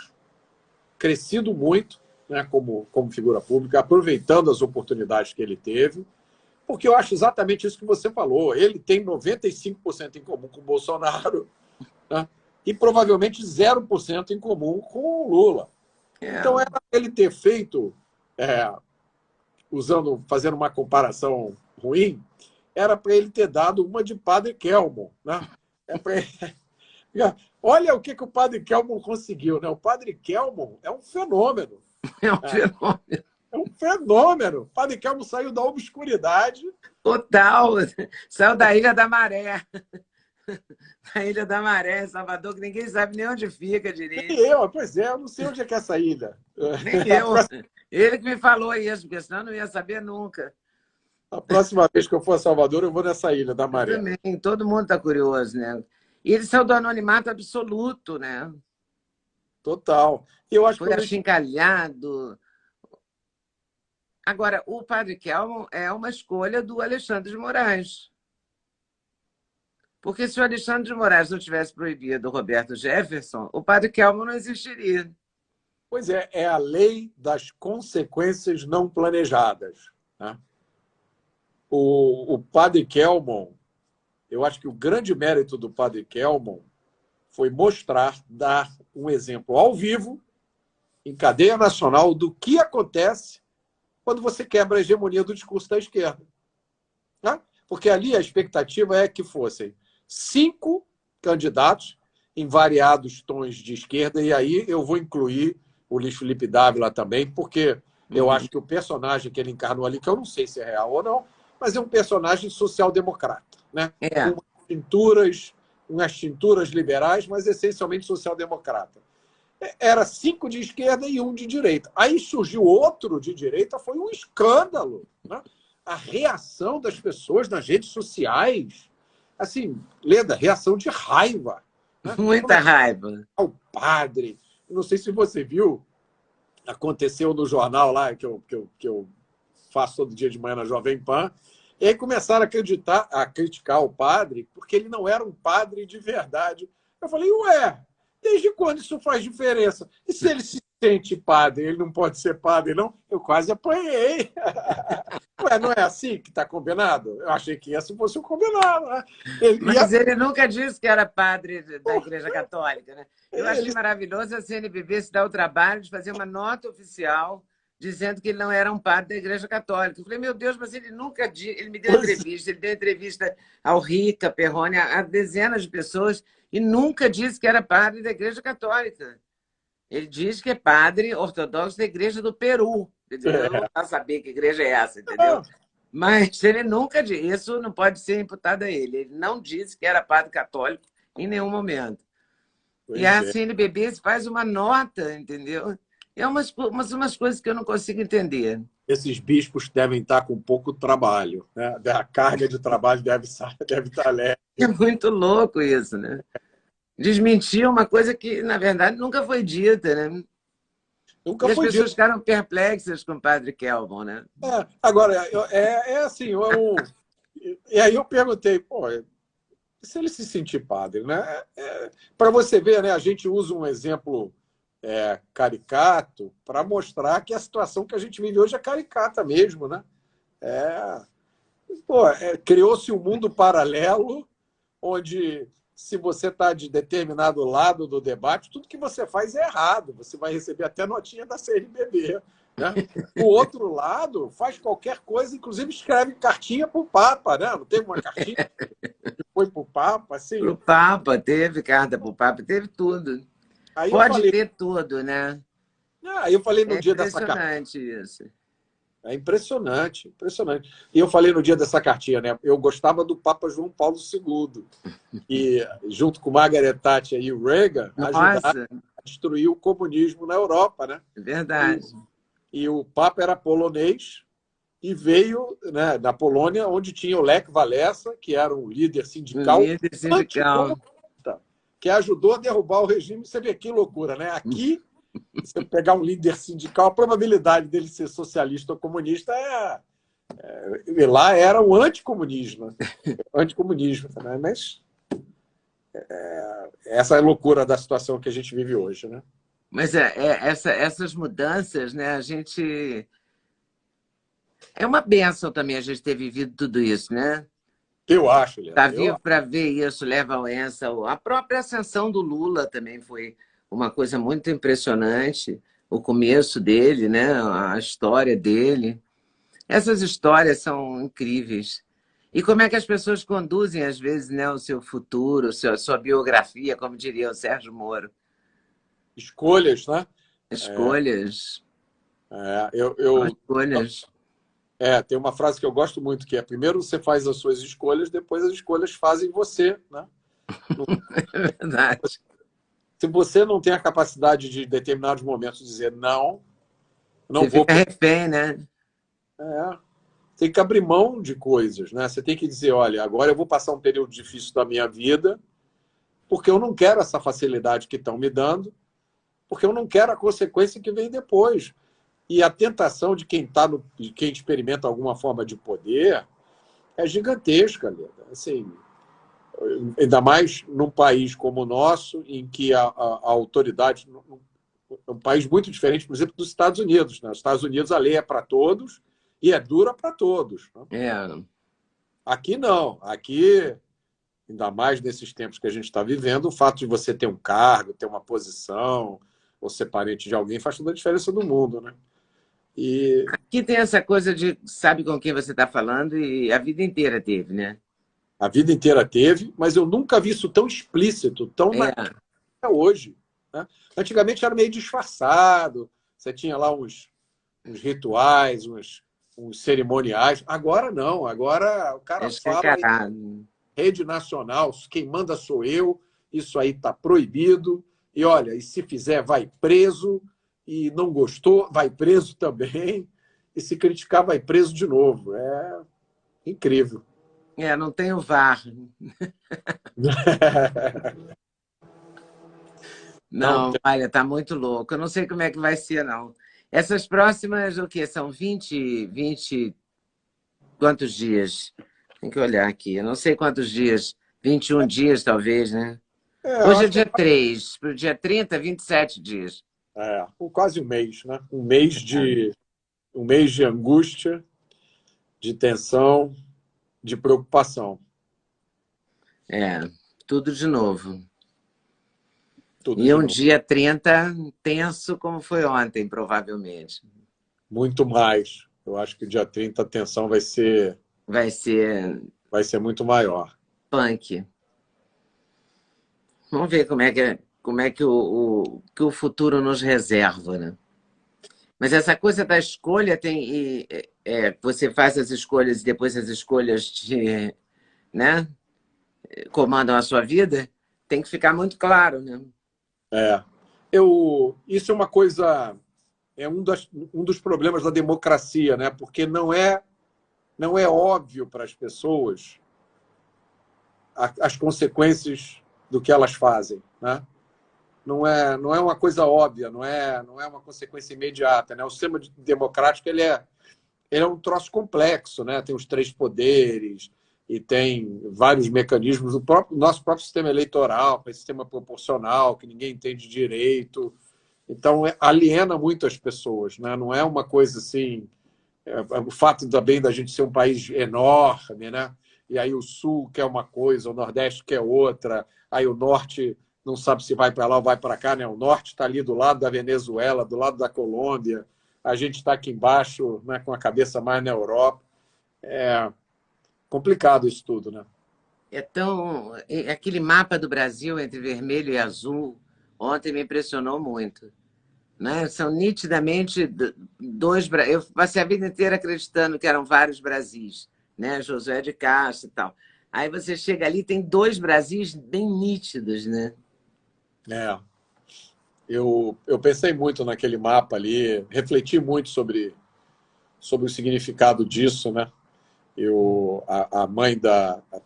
crescido muito, né, como figura pública, aproveitando as oportunidades que ele teve, porque eu acho exatamente isso que você falou. Ele tem 95% em comum com o Bolsonaro, né, e provavelmente 0% em comum com o Lula. Então, era ele ter feito, fazendo uma comparação ruim, era para ele ter dado uma de Padre Kelmon, né? Olha o que o Padre Kelmon conseguiu, né? O Padre Kelmon é um fenômeno. É um fenômeno. É um fenômeno. O Padre Kelmon saiu da obscuridade. Total. Saiu da Ilha da Maré. Da Ilha da Maré, em Salvador, que ninguém sabe nem onde fica direito. Nem eu, pois é, eu não sei onde é que é essa ilha. Nem eu. Ele que me falou isso, porque senão eu não ia saber nunca. A próxima vez que eu for a Salvador, eu vou nessa Ilha da Maré. Eu também, todo mundo está curioso, né? E ele saiu do anonimato absoluto, né? Total. Eu acho foi achincalhado. Agora, o Padre Kelmon é uma escolha do Alexandre de Moraes. Porque se o Alexandre de Moraes não tivesse proibido o Roberto Jefferson, o Padre Kelmon não existiria. Pois é a lei das consequências não planejadas, né? O Padre Kelmon, eu acho que o grande mérito do Padre Kelmon foi dar um exemplo ao vivo, em cadeia nacional, do que acontece quando você quebra a hegemonia do discurso da esquerda. Né? Porque ali a expectativa é que fossem 5 candidatos em variados tons de esquerda, e aí eu vou incluir o Luiz Felipe Dávila também, porque eu acho que o personagem que ele encarnou ali, que eu não sei se é real ou não, mas é um personagem social-democrata, né? É. Com umas tinturas liberais, mas essencialmente social-democrata. Era 5 de esquerda e 1 de direita. Aí surgiu outro de direita, foi um escândalo, né? A reação das pessoas nas redes sociais, assim, Leda, reação de raiva, né? Como Muita é que raiva. o padre, não sei se você viu, aconteceu no jornal lá que eu faço todo dia de manhã na Jovem Pan, e aí começaram a criticar o padre porque ele não era um padre de verdade. Eu falei, ué, desde quando isso faz diferença? E se ele se sente padre, ele não pode ser padre, não? Eu quase apanhei. Ué, não é assim que está combinado? Eu achei que esse fosse o combinado, né? Mas ele nunca disse que era padre da Igreja Católica, né? Eu achei Ele... maravilhoso a CNBB se dar o trabalho de fazer uma nota oficial dizendo que ele não era um padre da Igreja Católica. Eu falei, meu Deus, mas ele nunca disse. Ele me deu entrevista, ele deu entrevista ao Rica, Perrone, a dezenas de pessoas, e nunca disse que era padre da Igreja Católica. Ele diz que é padre ortodoxo da Igreja do Peru. Entendeu? Eu não vou saber que igreja é essa, entendeu? Mas ele nunca disse. Isso não pode ser imputado a ele. Ele não disse que era padre católico em nenhum momento. Pois e a é. CNBB faz uma nota, entendeu? É umas coisas que eu não consigo entender. Esses bispos devem estar com pouco trabalho, né? A carga de trabalho deve estar leve. É muito louco isso, né? Desmentir uma coisa que, na verdade, nunca foi dita, né? Nunca E as foi pessoas dito. ficaram perplexas com o padre Kelvin, né? Agora, é assim, e aí eu perguntei, pô, se ele se sentir padre, né? Para você ver, né? A gente usa um exemplo caricato para mostrar que a situação que a gente vive hoje é caricata mesmo, né? Criou-se um mundo paralelo onde, se você está de determinado lado do debate, tudo que você faz é errado. Você vai receber até notinha da CNBB. Né? O outro lado faz qualquer coisa, inclusive escreve cartinha para o Papa. Né? Não teve uma cartinha que foi para o Papa? Assim? Para o Papa, teve carta para o Papa, teve tudo. Aí eu Pode falei, ter tudo, né? aí eu falei no É dia dessa cartinha. impressionante isso. É impressionante, impressionante. E eu falei no dia dessa cartinha, né? Eu gostava do Papa João Paulo II. E, junto com Margaret Thatcher e o Reagan, ajudaram Nossa, a destruir o comunismo na Europa, né? é verdade. E o Papa era polonês e veio, né, da Polônia, onde tinha o Lech Walesa, que era um líder sindical, Líder sindical. que ajudou a derrubar o regime. Você vê que loucura, né? Aqui, se você pegar um líder sindical, a probabilidade dele ser socialista ou comunista e lá era o anticomunismo. Anticomunismo, né? Mas essa é a loucura da situação que a gente vive hoje, né? Mas essas mudanças, né? A gente. É uma bênção também a gente ter vivido tudo isso, né? Eu acho, Está Leandro. vivo para ver isso, leva a essa. A própria ascensão do Lula também foi uma coisa muito impressionante. O começo dele, né? A história dele. Essas histórias são incríveis. E como é que as pessoas conduzem, às vezes, né, o seu futuro, a sua biografia, como diria o Sérgio Moro. Escolhas, né? Escolhas. Escolhas. Tem uma frase que eu gosto muito, que é: primeiro você faz as suas escolhas, depois as escolhas fazem você, né? É verdade. Se você não tem a capacidade de, em determinados momentos, dizer não Você vou... fica refém, né? Tem que abrir mão de coisas, né? Você tem que dizer, olha, agora eu vou passar um período difícil da minha vida, porque eu não quero essa facilidade que estão me dando, porque eu não quero a consequência que vem depois. E a tentação de quem experimenta alguma forma de poder é gigantesca, Leda. Assim, ainda mais num país como o nosso, em que a autoridade é um país muito diferente, por exemplo, dos Estados Unidos. Né? Nos Estados Unidos a lei é para todos e é dura para todos. Né? Aqui não. Aqui, ainda mais nesses tempos que a gente está vivendo, o fato de você ter um cargo, ter uma posição, ou ser parente de alguém, faz toda a diferença do mundo, né? Aqui tem essa coisa de sabe com quem você está falando e a vida inteira teve, né? A vida inteira teve, mas eu nunca vi isso tão explícito, tão É, até hoje, né? Antigamente era meio disfarçado, você tinha lá uns rituais, uns cerimoniais. Agora não, agora o é cara fala em escancarado. rede nacional, quem manda sou eu, isso aí está proibido, e olha, e se fizer vai preso, e não gostou, vai preso também, e se criticar vai preso de novo. É incrível. É, não tem o VAR. Não Não, tem. olha, tá muito louco. Eu não sei como é que vai ser, não. Essas próximas, o quê? São 20 quantos dias? Tem que olhar aqui. Eu não sei quantos dias. 21 dias, talvez, né? Eu Hoje é acho que dia 3. Para o dia 30, 27 dias. quase um mês, né? Um mês de angústia, de tensão, de preocupação. É, tudo de novo. Tudo E de um novo. dia 30 tenso como foi ontem, provavelmente. Muito mais. Eu acho que o dia 30 a tensão Vai ser vai ser muito maior. punk. Vamos ver como é que o futuro nos reserva, né? Mas essa coisa da escolha você faz as escolhas e depois as escolhas né, comandam a sua vida, tem que ficar muito claro, né? É. Isso é uma coisa, um dos problemas da democracia, né? Porque não é óbvio para as pessoas as consequências do que elas fazem, né? Não é uma coisa óbvia, não é uma consequência imediata, né? O sistema democrático ele é um troço complexo, né? Tem os três poderes e tem vários mecanismos. Nosso próprio sistema eleitoral, esse sistema proporcional, que ninguém entende direito. Então, aliena muito as pessoas, né? Não é uma coisa assim. O fato também da gente ser um país enorme, né? E aí o Sul quer uma coisa, o Nordeste quer outra, aí o Norte não sabe se vai para lá ou vai para cá, né? O Norte está ali do lado da Venezuela, do lado da Colômbia, a gente está aqui embaixo, né, com a cabeça mais na Europa. É complicado isso tudo, né? Aquele mapa do Brasil entre vermelho e azul, ontem me impressionou muito. Né? São nitidamente dois. Eu passei a vida inteira acreditando que eram vários Brasis, né? Josué de Castro e tal. Aí você chega ali, tem dois Brasis bem nítidos, né? É. Eu pensei muito naquele mapa ali, refleti muito sobre o significado disso, né?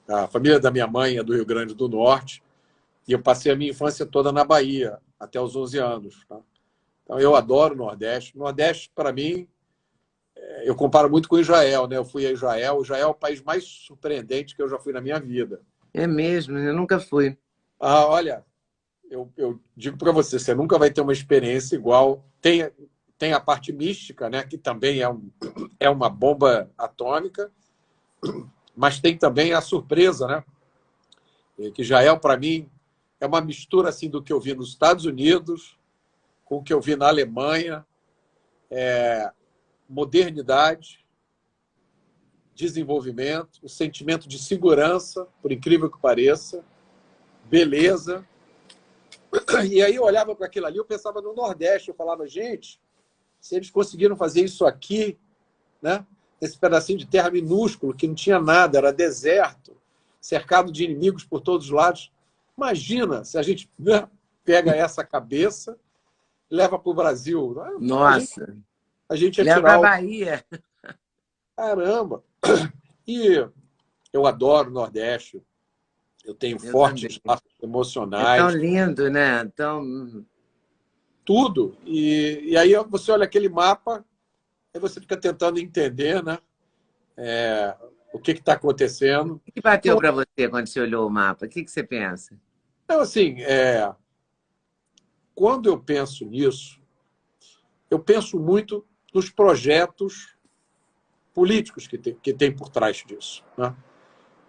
A família da minha mãe é do Rio Grande do Norte e eu passei a minha infância toda na Bahia, até os 11 anos. Tá? Então, eu adoro o Nordeste. O Nordeste, para mim, eu comparo muito com Israel, né? Eu fui a Israel. Israel é o país mais surpreendente que eu já fui na minha vida. É mesmo, eu nunca fui. Olha, eu digo para você, você nunca vai ter uma experiência igual. Tem a parte mística, né? Que também é uma bomba atômica, mas tem também a surpresa, né? Que Israel, para mim, é uma mistura assim do que eu vi nos Estados Unidos com o que eu vi na Alemanha. Modernidade, desenvolvimento, o sentimento de segurança, por incrível que pareça, beleza. E aí eu olhava para aquilo ali, eu pensava no Nordeste, eu falava, gente, se eles conseguiram fazer isso aqui, né? Esse pedacinho de terra minúsculo, que não tinha nada, era deserto, cercado de inimigos por todos os lados. Imagina se a gente, né, pega essa cabeça, leva para o Brasil. Nossa, A gente, leva para a afinal, Bahia. caramba. E eu adoro o Nordeste, eu tenho Eu também. fortes laços É tão emocionais, lindo, né? Tão... tudo. E aí você olha aquele mapa, aí você fica tentando entender, né, o que está acontecendo. O que bateu Não, para você quando você olhou o mapa? O que você pensa? então, assim, quando eu penso nisso, eu penso muito nos projetos políticos que tem por trás disso. Né?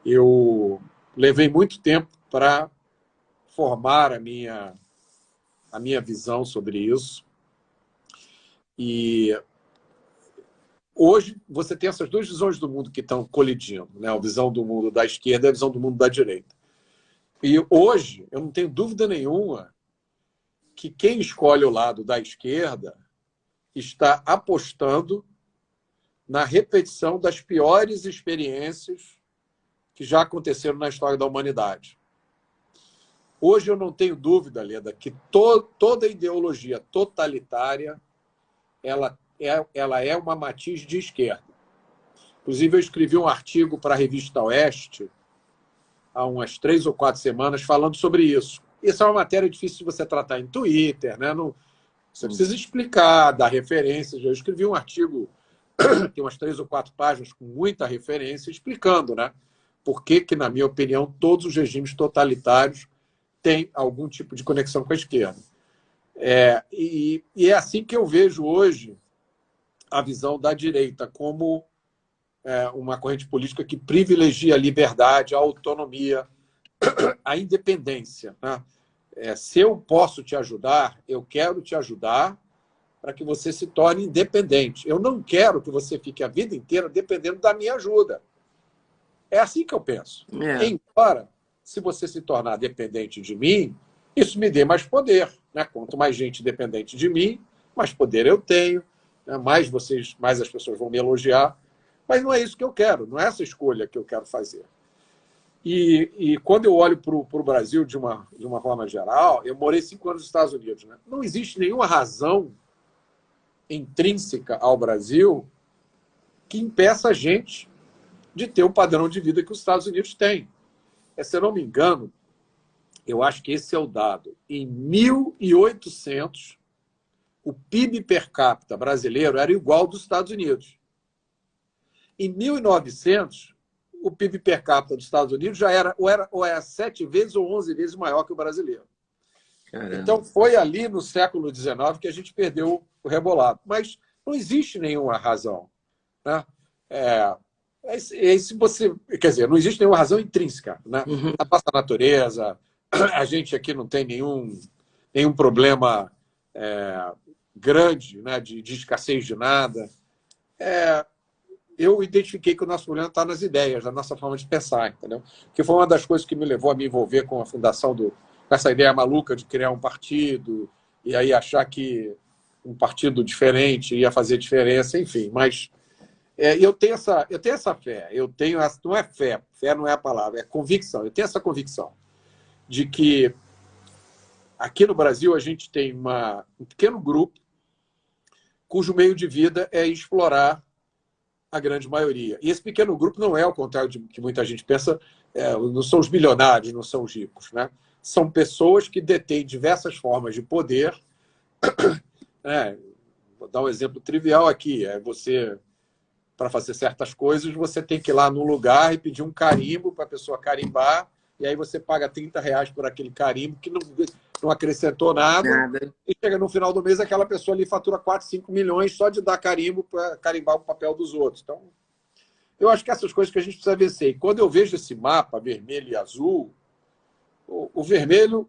Eu levei muito tempo para formar a minha visão sobre isso. E hoje você tem essas duas visões do mundo que estão colidindo, né? A visão do mundo da esquerda e a visão do mundo da direita. E hoje, eu não tenho dúvida nenhuma que quem escolhe o lado da esquerda está apostando na repetição das piores experiências que já aconteceram na história da humanidade. Hoje eu não tenho dúvida, Leda, que toda ideologia totalitária ela é uma matiz de esquerda. Inclusive, eu escrevi um artigo para a revista Oeste há umas 3 ou 4 semanas falando sobre isso. Isso é uma matéria difícil de você tratar em Twitter, né? Não, você precisa explicar, dar referências. Eu escrevi um artigo, tem umas 3 ou 4 páginas, com muita referência, explicando, né? Por que, na minha opinião, todos os regimes totalitários têm algum tipo de conexão com a esquerda. E é assim que eu vejo hoje a visão da direita, como uma corrente política que privilegia a liberdade, a autonomia, a independência, né? Se eu posso te ajudar, eu quero te ajudar para que você se torne independente. Eu não quero que você fique a vida inteira dependendo da minha ajuda. É assim que eu penso. Embora, se você se tornar dependente de mim, isso me dê mais poder, né? Quanto mais gente dependente de mim, mais poder eu tenho, né? Mais as pessoas vão me elogiar. Mas não é isso que eu quero, não é essa escolha que eu quero fazer. E quando eu olho para o Brasil de uma forma geral, eu morei 5 anos nos Estados Unidos, né? Não existe nenhuma razão intrínseca ao Brasil que impeça a gente de ter o padrão de vida que os Estados Unidos têm. Se eu não me engano, eu acho que esse é o dado. Em 1800, o PIB per capita brasileiro era igual ao dos Estados Unidos. Em 1900, o PIB per capita dos Estados Unidos já era 7 vezes ou 11 vezes maior que o brasileiro. Caramba. Então, foi ali no século XIX que a gente perdeu o rebolado. Mas não existe nenhuma razão, né? Se você, quer dizer, não existe nenhuma razão intrínseca, né? A nossa natureza, a gente aqui não tem nenhum problema grande, né, de escassez de nada. Eu identifiquei que o nosso problema está nas ideias, na nossa forma de pensar, entendeu? Que foi uma das coisas que me levou a me envolver com a fundação com essa ideia maluca de criar um partido e aí achar que um partido diferente ia fazer diferença, enfim. Mas eu tenho essa fé, não é fé não é a palavra, é convicção. Eu tenho essa convicção de que aqui no Brasil a gente tem um pequeno grupo cujo meio de vida é explorar a grande maioria. E esse pequeno grupo não é, ao contrário de que muita gente pensa, não são os bilionários, não são os ricos, né? São pessoas que detêm diversas formas de poder. Vou dar um exemplo trivial aqui. Você, para fazer certas coisas, você tem que ir lá num lugar e pedir um carimbo para a pessoa carimbar, e aí você paga R$30 por aquele carimbo que não acrescentou nada. E chega no final do mês, aquela pessoa ali fatura 4, 5 milhões só de dar carimbo para carimbar o papel dos outros. Então, eu acho que essas coisas que a gente precisa vencer. E quando eu vejo esse mapa vermelho e azul, o vermelho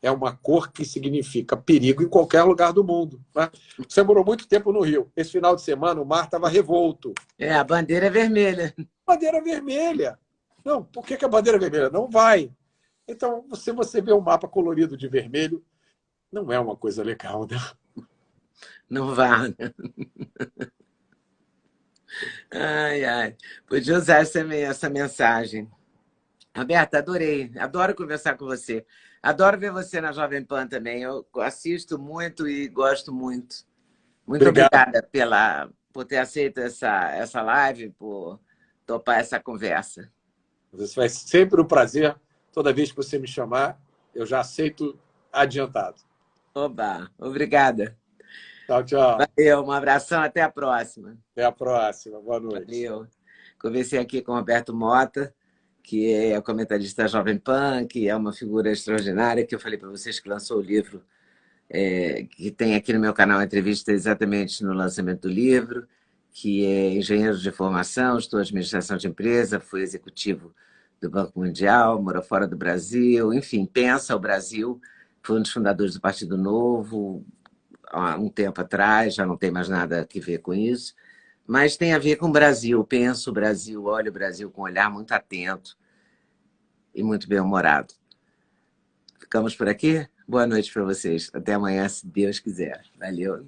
é uma cor que significa perigo em qualquer lugar do mundo, né? Você morou muito tempo no Rio. Esse final de semana o mar estava revolto. A bandeira é vermelha. Bandeira vermelha. Não, por que a bandeira é vermelha? Não vai. Então, se você vê um mapa colorido de vermelho, não é uma coisa legal, né? Não vai. Ai. Podia usar essa mensagem. Roberta, adorei. Adoro conversar com você. Adoro ver você na Jovem Pan também. Eu assisto muito e gosto muito. Muito obrigada por ter aceito essa live, por topar essa conversa. Isso vai sempre um prazer. Toda vez que você me chamar, eu já aceito adiantado. Oba, obrigada. Tchau. Valeu, um abração, até a próxima. Até a próxima, boa noite. Valeu. Conversei aqui com o Roberto Mota, que é o comentarista Jovem Pan, que é uma figura extraordinária, que eu falei para vocês que lançou o livro, que tem aqui no meu canal uma entrevista exatamente no lançamento do livro, que é engenheiro de formação, estou em administração de empresa, fui executivo do Banco Mundial, morou fora do Brasil, enfim, pensa o Brasil, foi um dos fundadores do Partido Novo, há um tempo atrás, já não tem mais nada a ver com isso, mas tem a ver com o Brasil. Penso o Brasil, olho o Brasil com um olhar muito atento e muito bem-humorado. Ficamos por aqui? Boa noite para vocês. Até amanhã, se Deus quiser. Valeu.